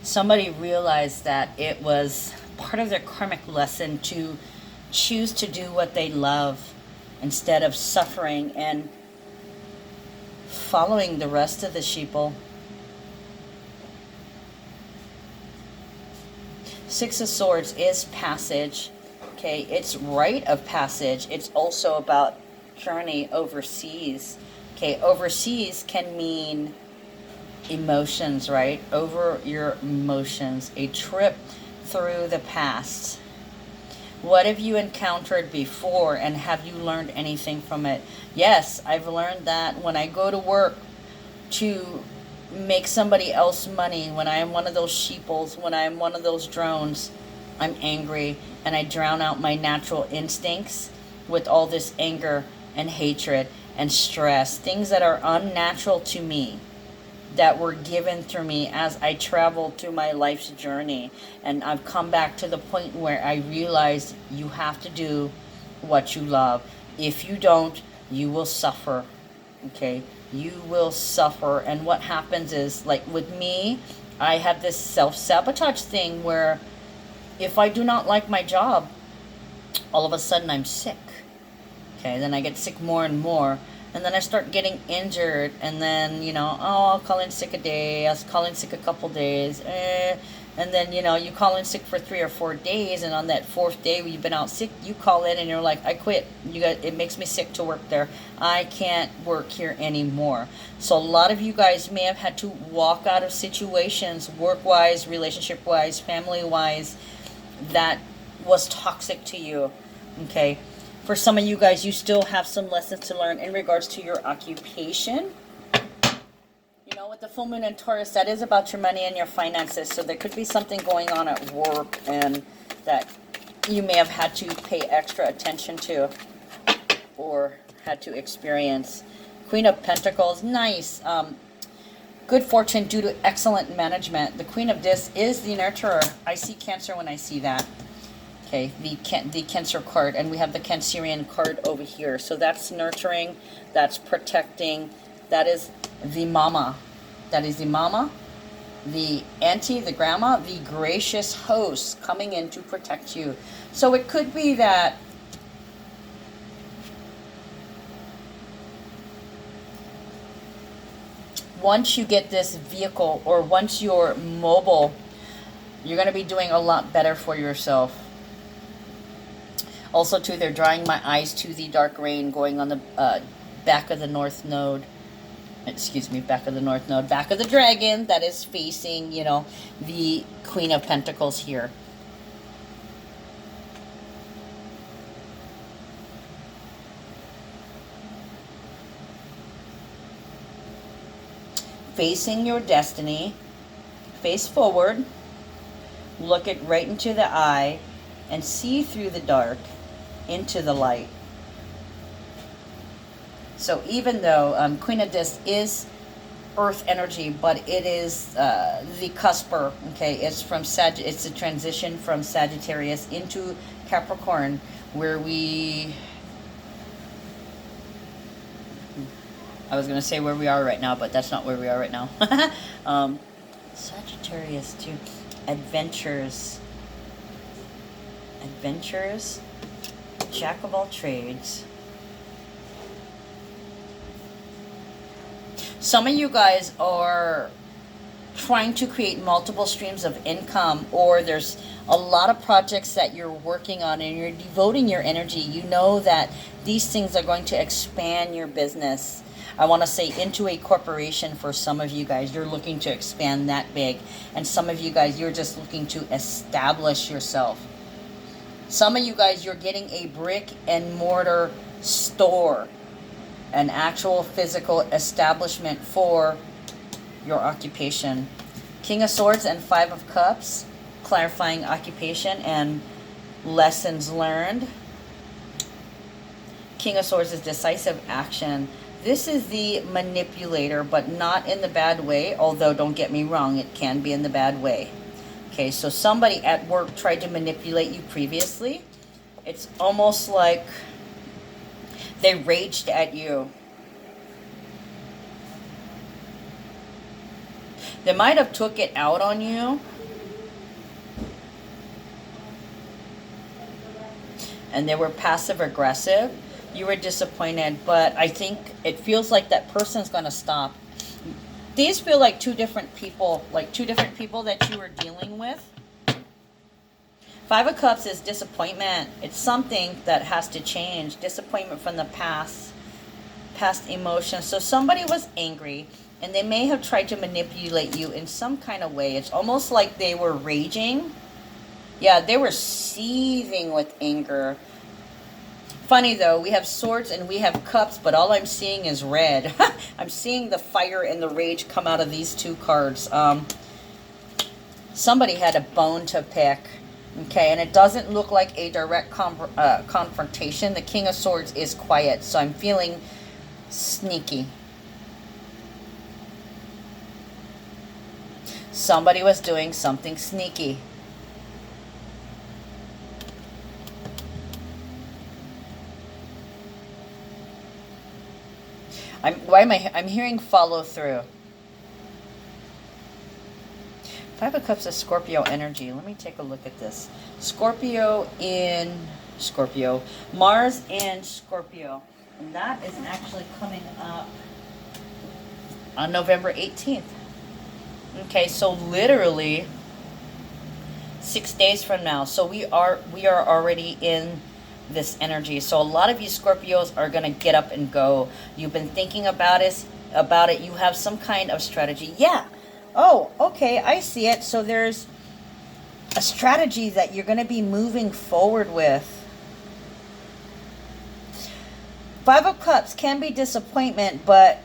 somebody realized that it was part of their karmic lesson to choose to do what they love instead of suffering and following the rest of the sheeple. Six of Swords is passage. Okay, it's rite of passage. It's also about journey overseas. Okay, overseas can mean emotions, right? Over your emotions. A trip through the past. What have you encountered before, and have you learned anything from it? Yes, I've learned that when I go to work to make somebody else money, when I am one of those sheeples, when I am one of those drones, I'm angry, and I drown out my natural instincts with all this anger and hatred and stress, things that are unnatural to me, that were given through me as I traveled through my life's journey. And I've come back to the point where I realized you have to do what you love. If you don't, you will suffer. Okay? You will suffer. And what happens is, like with me, I have this self-sabotage thing where if I do not like my job, all of a sudden I'm sick. Okay, then I get sick more and more. And then I start getting injured. And then, you know, oh, I'll call in sick a day. I'll call in sick a couple days. And then, you know, you call in sick for 3 or 4 days. And on that 4th day where you've been out sick, you call in and you're like, I quit. It makes me sick to work there. I can't work here anymore. So a lot of you guys may have had to walk out of situations, work-wise, relationship-wise, family-wise, that was toxic to you. Okay? For some of you guys, you still have some lessons to learn in regards to your occupation. You know, with the full moon in Taurus, that is about your money and your finances. So there could be something going on at work and that you may have had to pay extra attention to or had to experience. Queen of Pentacles, nice. Good fortune due to excellent management. The Queen of Discs is the nurturer. I see Cancer when I see that. Okay, the Cancer card, and we have the Cancerian card over here. So that's nurturing, that's protecting, that is the mama. That is the mama, the auntie, the grandma, the gracious host coming in to protect you. So it could be that once you get this vehicle, or once you're mobile, you're going to be doing a lot better for yourself. Also, too, they're drawing my eyes to the dark rain going on the back of the North Node. Excuse me, back of the North Node. Back of the dragon that is facing, you know, the Queen of Pentacles here. Facing your destiny. Face forward. Look it right into the eye and see through the dark into the light. So even though Queen of Discs is earth energy, but it is the cusper, okay? It's from it's a transition from Sagittarius into Capricorn, where I was going to say where we are right now, but that's not where we are right now. Sagittarius to adventures. Adventures, Jack of all trades. Some of you guys are trying to create multiple streams of income, or there's a lot of projects that you're working on and you're devoting your energy. You know that these things are going to expand your business. I want to say into a corporation. For some of you guys, you're looking to expand that big. And some of you guys, you're just looking to establish yourself. Some of you guys, you're getting a brick and mortar store, an actual physical establishment for your occupation. King of Swords and 5 of Cups, clarifying occupation and lessons learned. King of Swords is decisive action. This is the manipulator, but not in the bad way, although don't get me wrong, it can be in the bad way. Okay, so somebody at work tried to manipulate you previously. It's almost like they raged at you. They might have took it out on you. And they were passive aggressive. You were disappointed, but I think it feels like that person's going to stop. These feel like two different people that you were dealing with. 5 of Cups is disappointment. It's something that has to change. Disappointment from the past emotions. So somebody was angry, and they may have tried to manipulate you in some kind of way. It's almost like they were raging. Yeah, they were seething with anger. Funny though, we have Swords and we have Cups, but all I'm seeing is red. I'm seeing the fire and the rage come out of these two cards. Somebody had a bone to pick. Okay, and it doesn't look like a direct confrontation. The King of Swords is quiet, so I'm feeling sneaky. Somebody was doing something sneaky. I'm hearing follow through. Five of Cups is Scorpio energy. Let me take a look at this. Scorpio in Scorpio. Mars and Scorpio. And that is actually coming up on November 18th. Okay, so literally 6 days from now. So we are already in this energy. So a lot of you Scorpios are going to get up and go. You've been thinking about it. You have some kind of strategy. Yeah. Oh, okay, I see it. So there's a strategy that you're going to be moving forward with. Five of Cups can be disappointment, but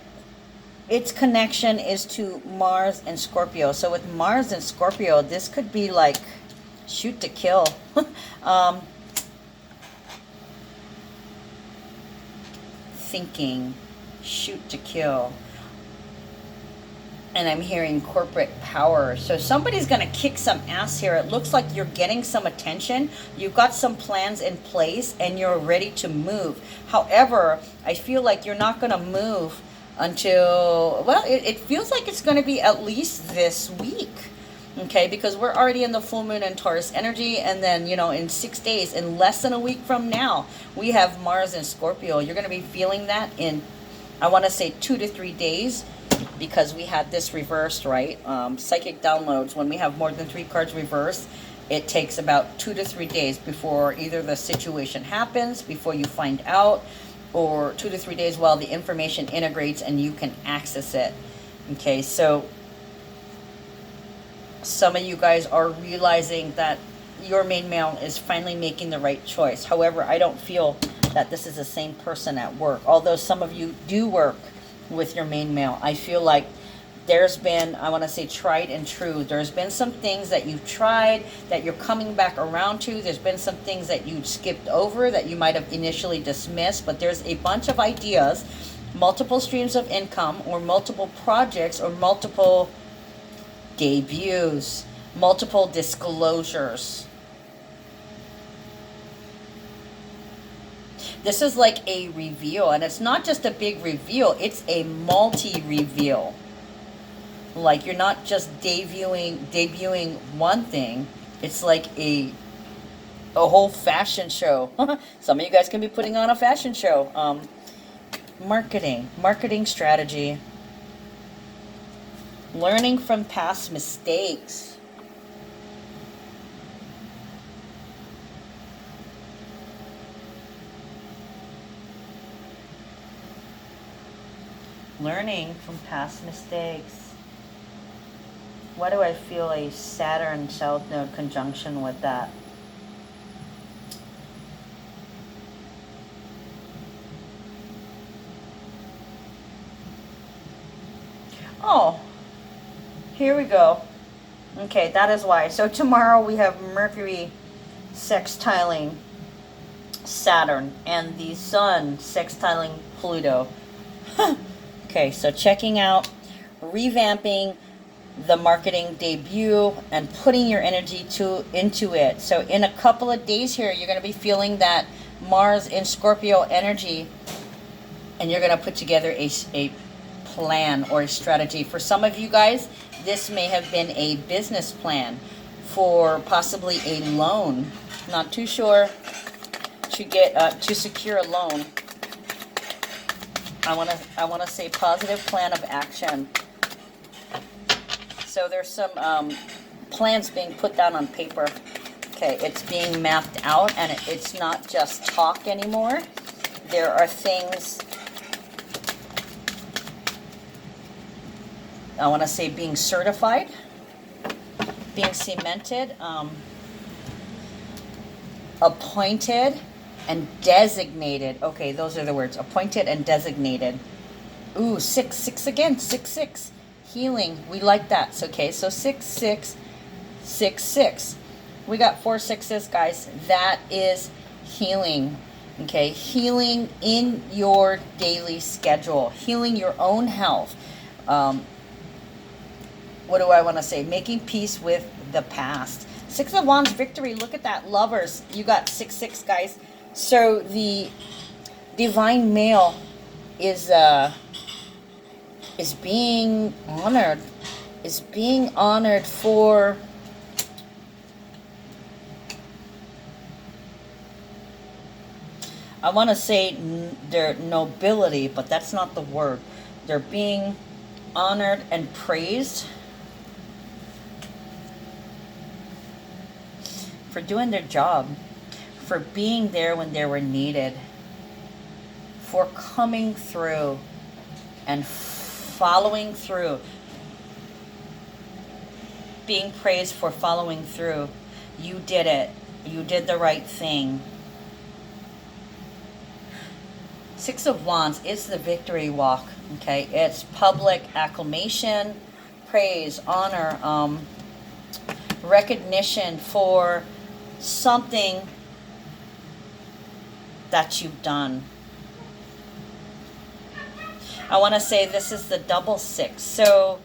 its connection is to Mars and Scorpio. So with Mars and Scorpio, this could be like shoot to kill. Thinking, shoot to kill. And I'm hearing corporate power. So somebody's going to kick some ass here. It looks like you're getting some attention. You've got some plans in place and you're ready to move. However, I feel like you're not going to move until, well, it feels like it's going to be at least this week. Okay, because we're already in the full moon and Taurus energy. And then, you know, in 6 days, in less than a week from now, we have Mars and Scorpio. You're going to be feeling that in, I want to say 2 to 3 days. Because we had this reversed, right? Psychic downloads, when we have more than 3 cards reversed, it takes about 2 to 3 days before either the situation happens, before you find out, or 2 to 3 days while the information integrates and you can access it. Okay, so some of you guys are realizing that your main male is finally making the right choice. However, I don't feel that this is the same person at work. Although some of you do work with your main male, I feel like there's been, I want to say, tried and true. There's been some things that you've tried that you're coming back around to. There's been some things that you skipped over that you might have initially dismissed, but there's a bunch of ideas, multiple streams of income, or multiple projects, or multiple debuts, multiple disclosures. This is like a reveal, and it's not just a big reveal, it's a multi-reveal. Like, you're not just debuting one thing, it's like a whole fashion show. Some of you guys can be putting on a fashion show. Marketing strategy. Learning from past mistakes. Learning from past mistakes. Why do I feel a Saturn South Node conjunction with that? Oh, here we go. Okay, that is why. So tomorrow we have Mercury sextiling Saturn and the Sun sextiling Pluto. Okay, so checking out, revamping the marketing debut and putting your energy into it. So in a couple of days here, you're going to be feeling that Mars in Scorpio energy, and you're going to put together a plan or a strategy. For some of you guys, this may have been a business plan for possibly a loan. Not too sure to get to secure a loan. I want to say positive plan of action. So there's some plans being put down on paper. Okay, it's being mapped out, and it's not just talk anymore. There are things, I want to say, being certified, being cemented, appointed, and designated. Okay, those are the words. Appointed and designated. Ooh, 6 again. 6. Healing. We like that. So, okay, so 6. we got 4 sixes, guys. That is healing. Okay, healing in your daily schedule, healing your own health. What do I want to say? Making peace with the past. 6 of Wands, victory. Look at that, lovers. You got 6-6, guys. So the divine male is being honored. Is being honored for I want to say their nobility, but that's not the word. They're being honored and praised for doing their job, for being there when they were needed, for coming through and following through. Being praised for following through. You did it. You did the right thing. 6 of Wands is the victory walk. Okay, it's public acclamation, praise, honor, recognition for something that you've done. I want to say this is the double 6. So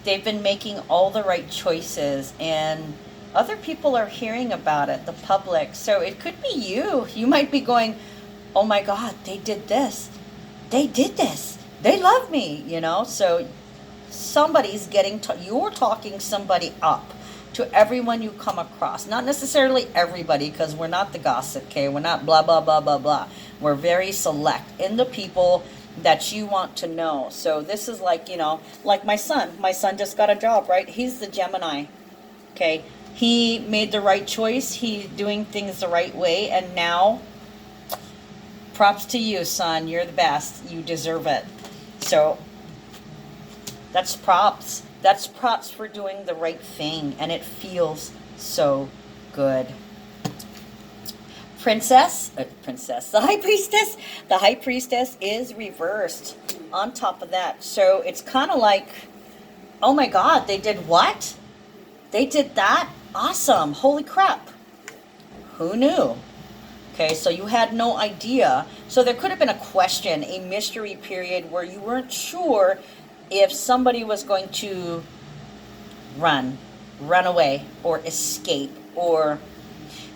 they've been making all the right choices, and other people are hearing about it, the public. So it could be you. You might be going, oh my God, they did this. They did this. They love me, you know. So somebody's getting, you're talking somebody up to everyone you come across. Not necessarily everybody, because we're not the gossip, okay? We're not blah, blah, blah, blah, blah. We're very select in the people that you want to know. So this is like, you know, like my son. My son just got a job, right? He's the Gemini, okay? He made the right choice. He's doing things the right way. And now, props to you, son. You're the best. You deserve it. So, that's props. That's props for doing the right thing. And it feels so good. Princess, the High Priestess. The High Priestess is reversed on top of that. So, it's kind of like, oh my God, they did what? They did that? Awesome. Holy crap. Who knew? Okay, so you had no idea. So there could have been a question, a mystery period where you weren't sure if somebody was going to run away, or escape, or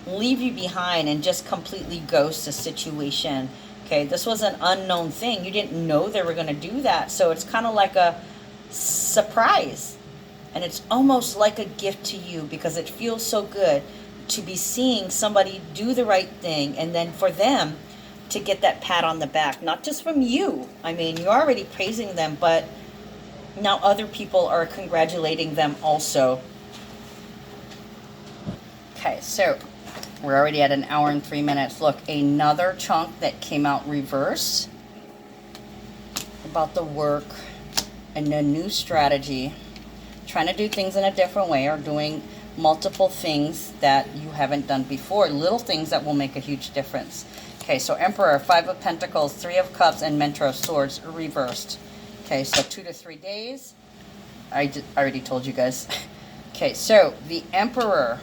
leave you behind and just completely ghost the situation. Okay, this was an unknown thing. You didn't know they were going to do that. So it's kind of like a surprise. And it's almost like a gift to you, because it feels so good to be seeing somebody do the right thing, and then for them to get that pat on the back. Not just from you. I mean, you're already praising them, but now other people are congratulating them also. Okay, so we're already at an hour and 3 minutes. Look, another chunk that came out reversed about the work and the new strategy. Trying to do things in a different way, or doing multiple things that you haven't done before. Little things that will make a huge difference. Okay, so Emperor, 5 of Pentacles, 3 of Cups, and Mentor of Swords reversed. Okay, so 2 to 3 days. I already told you guys. Okay, so the Emperor.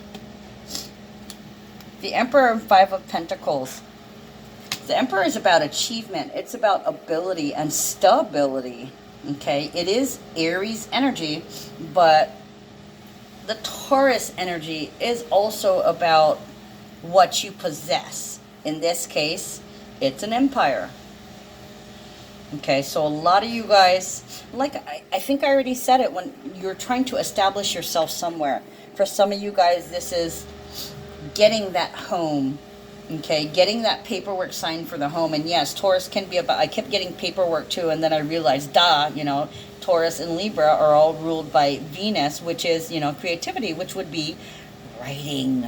The Emperor and 5 of Pentacles. The Emperor is about achievement. It's about ability and stability. Okay, it is Aries energy, but the Taurus energy is also about what you possess. In this case, it's an empire. Okay, so a lot of you guys, like I think I already said it, when you're trying to establish yourself somewhere. For some of you guys, this is getting that home. Okay, getting that paperwork signed for the home. And yes, Taurus can be about, I kept getting paperwork too, and then I realized, you know, Taurus and Libra are all ruled by Venus, which is, you know, creativity, which would be writing.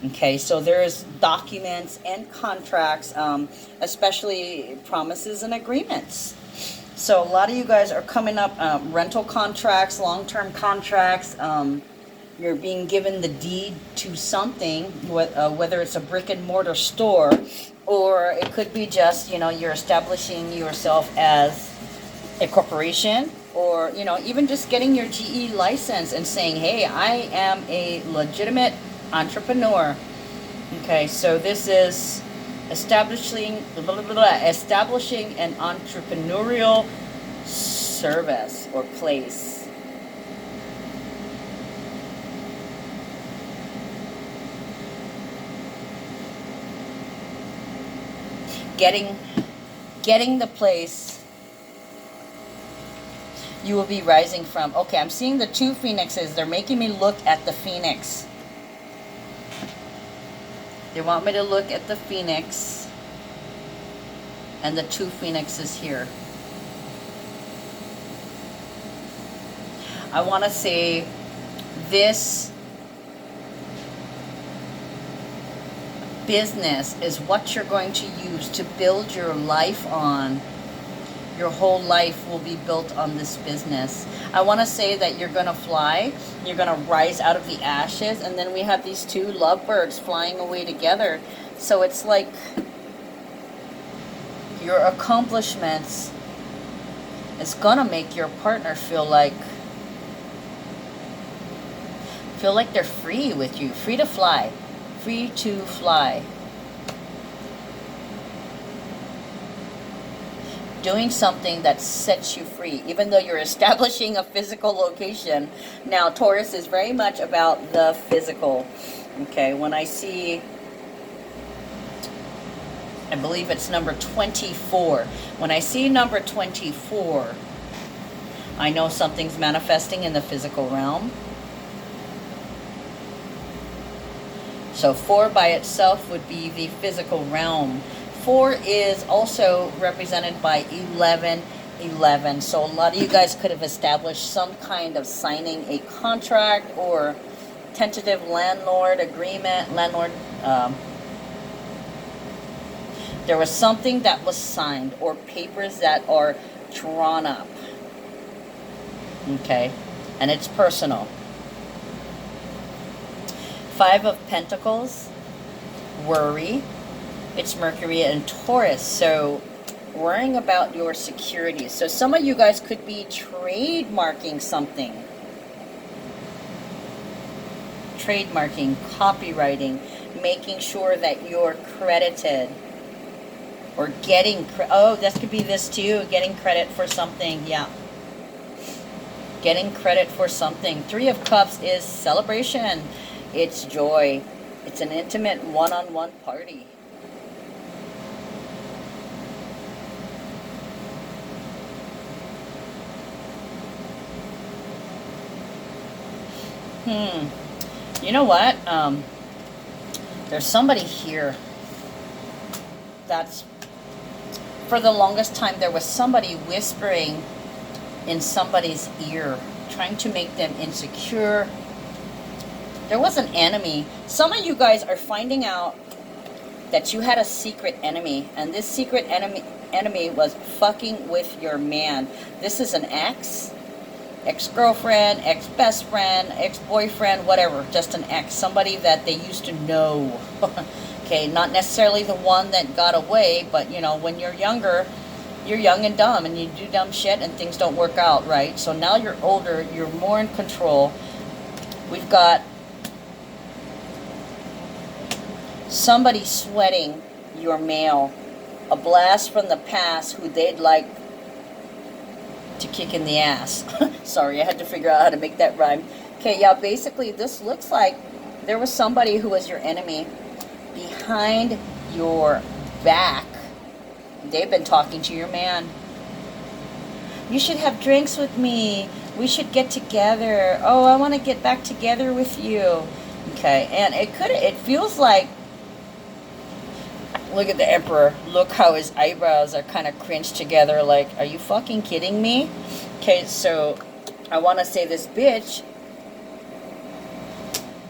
Okay, so there's documents and contracts, especially promises and agreements. So a lot of you guys are coming up, rental contracts, long-term contracts, you're being given the deed to something, whether it's a brick and mortar store, or it could be just, you know, you're establishing yourself as a corporation, or, you know, even just getting your GE license and saying, hey, I am a legitimate entrepreneur. Okay, so this is establishing establishing an entrepreneurial service or place. Getting the place you will be rising from. Okay, I'm seeing the two phoenixes. They're making me look at the phoenix. They want me to look at the phoenix and the two phoenixes here. I want to say this business is what you're going to use to build your life on. Your whole life will be built on this business. I want to say that you're going to fly, you're going to rise out of the ashes, and then we have these two lovebirds flying away together. So it's like your accomplishments is going to make your partner feel like they're free with you, free to fly. Free to fly. Doing something that sets you free, even though you're establishing a physical location. Now, Taurus is very much about the physical. Okay, when I see, I believe it's number 24. When I see number 24, I know something's manifesting in the physical realm. So 4 by itself would be the physical realm. 4 is also represented by 11. So a lot of you guys could have established some kind of signing a contract or tentative landlord agreement. There was something that was signed or papers that are drawn up. Okay, and it's personal. 5 of Pentacles, worry. It's Mercury and Taurus, so worrying about your security. So some of you guys could be trademarking something. Trademarking, copywriting, making sure that you're credited. Or getting, oh, this could be this too, getting credit for something, yeah. Getting credit for something. 3 of Cups is celebration. It's joy. It's an intimate one-on-one party. You know what? There's somebody here that's, for the longest time, there was somebody whispering in somebody's ear, trying to make them insecure. There was an enemy. Some of you guys are finding out that you had a secret enemy, and this secret enemy was fucking with your man. This is an ex-girlfriend, ex-best friend, ex-boyfriend, whatever, just an ex, somebody that they used to know. Okay, not necessarily the one that got away, but you know, when you're younger, you're young and dumb, and you do dumb shit, and things don't work out, right? So now you're older, you're more in control. We've got somebody sweating your male, a blast from the past who they'd like to kick in the ass. Sorry, I had to figure out how to make that rhyme. Okay, yeah, basically this looks like there was somebody who was your enemy behind your back. They've been talking to your man. You should have drinks with me. We should get together. Oh, I want to get back together with you. Okay, and it feels like, look at the Emperor. Look how his eyebrows are kind of cringed together. Like, are you fucking kidding me? Okay, so I want to say this bitch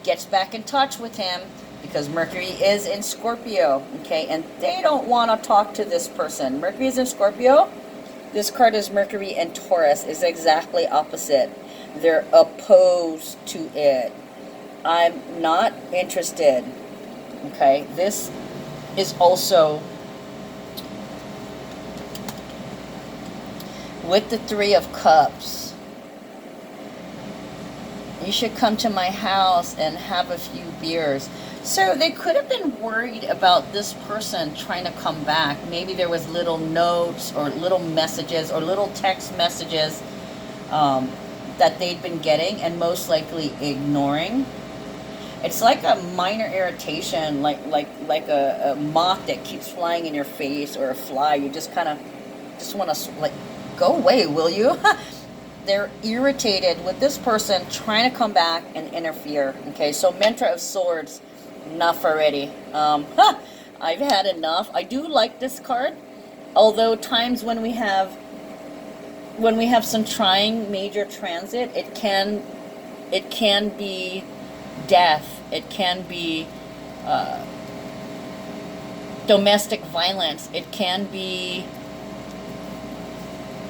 gets back in touch with him because Mercury is in Scorpio. Okay, and they don't want to talk to this person. Mercury is in Scorpio. This card is Mercury and Taurus. Is exactly opposite. They're opposed to it. I'm not interested. Okay, this is also with the Three of Cups. You should come to my house and have a few beers. So they could have been worried about this person trying to come back. Maybe there was little notes or little messages or little text messages that they'd been getting and most likely ignoring. It's like a minor irritation, like a moth that keeps flying in your face, or a fly. You just kind of just want to, like, go away, will you? They're irritated with this person trying to come back and interfere. Okay, so Mentor of Swords, enough already. I've had enough. I do like this card, although times when we have some trying major transit, it can be death. It can be domestic violence. It can be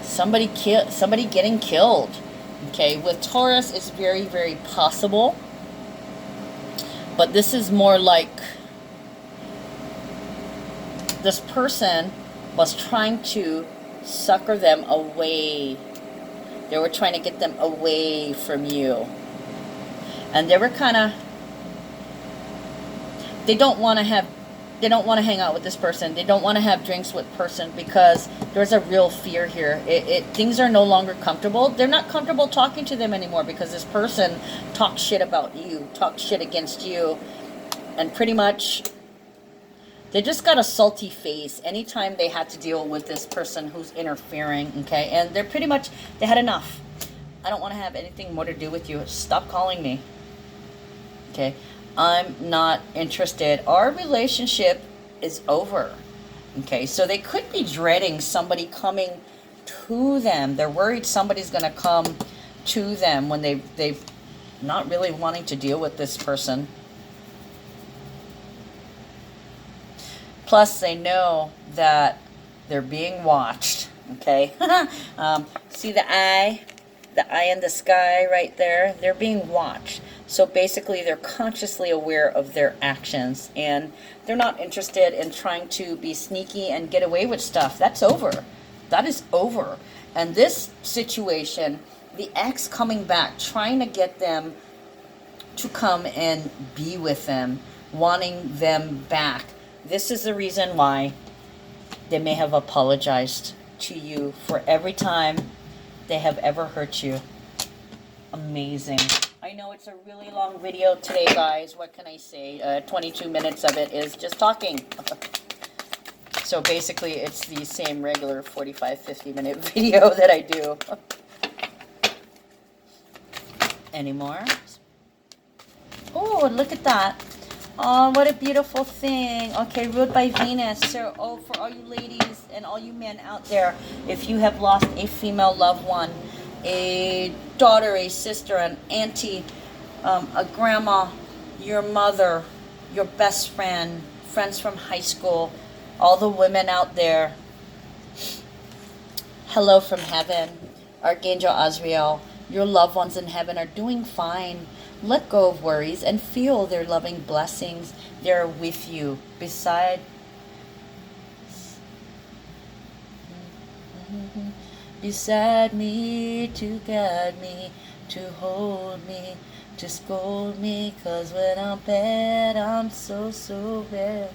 somebody getting killed. Okay, with Taurus, it's very, very possible. But this is more like this person was trying to sucker them away. They were trying to get them away from you. And they were kind of, they don't want to hang out with this person. They don't want to have drinks with person because there's a real fear here. Things are no longer comfortable. They're not comfortable talking to them anymore because this person talks shit about you, talks shit against you, and pretty much they just got a salty face anytime they had to deal with this person who's interfering, okay? And they're pretty much, they had enough. I don't want to have anything more to do with you. Stop calling me. Okay? I'm not interested. Our relationship is over. Okay? So they could be dreading somebody coming to them. They're worried somebody's going to come to them when they've not really wanting to deal with this person. Plus, they know that they're being watched. Okay? See the eye? The eye in the sky right there? They're being watched. So basically, they're consciously aware of their actions. And they're not interested in trying to be sneaky and get away with stuff. That's over. That is over. And this situation, the ex coming back, trying to get them to come and be with them, wanting them back. This is the reason why they may have apologized to you for every time they have ever hurt you. Amazing. I know it's a really long video today, guys. What can I say? 22 minutes of it is just talking. So basically, it's the same regular 45, 50-minute video that I do. Any more? Oh, look at that. Oh, what a beautiful thing. Okay, ruled by Venus. So, for all you ladies and all you men out there, if you have lost a female loved one, a daughter, a sister, an auntie, a grandma, your mother, your best friend, friends from high school, all the women out there, hello from heaven. Archangel Azrael, your loved ones in heaven are doing fine. Let go of worries and feel their loving blessings. They're with you. Beside me, to guide me, to hold me, to scold me. 'Cause when I'm bad, I'm so, so bad.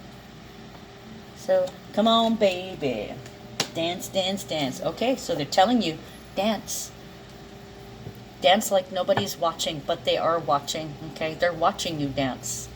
So, come on, baby. Dance, dance, dance. Okay, so they're telling you, dance. Dance like nobody's watching, but they are watching, okay? They're watching you dance.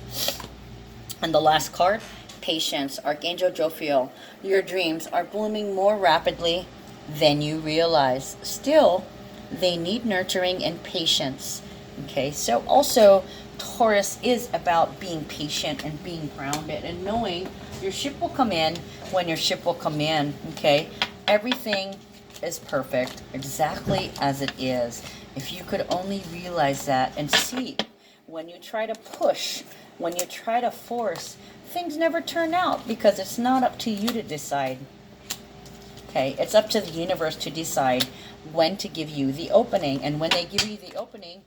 And the last card, Patience, Archangel Jophiel. Your dreams are blooming more rapidly than you realize. Still, they need nurturing and patience, okay? So also, Taurus is about being patient and being grounded and knowing your ship will come in when your ship will come in, okay? Everything is perfect, exactly as it is. If you could only realize that and see, when you try to push, when you try to force, things never turn out because it's not up to you to decide. Okay, it's up to the universe to decide when to give you the opening. And when they give you the opening,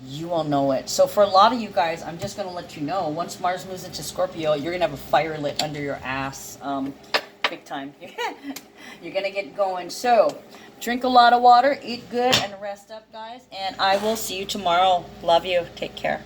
you will know it. So for a lot of you guys, I'm just going to let you know, once Mars moves into Scorpio, you're going to have a fire lit under your ass. big time. You're gonna get going. So, drink a lot of water, eat good, and rest up, guys. And I will see you tomorrow. Love you. Take care.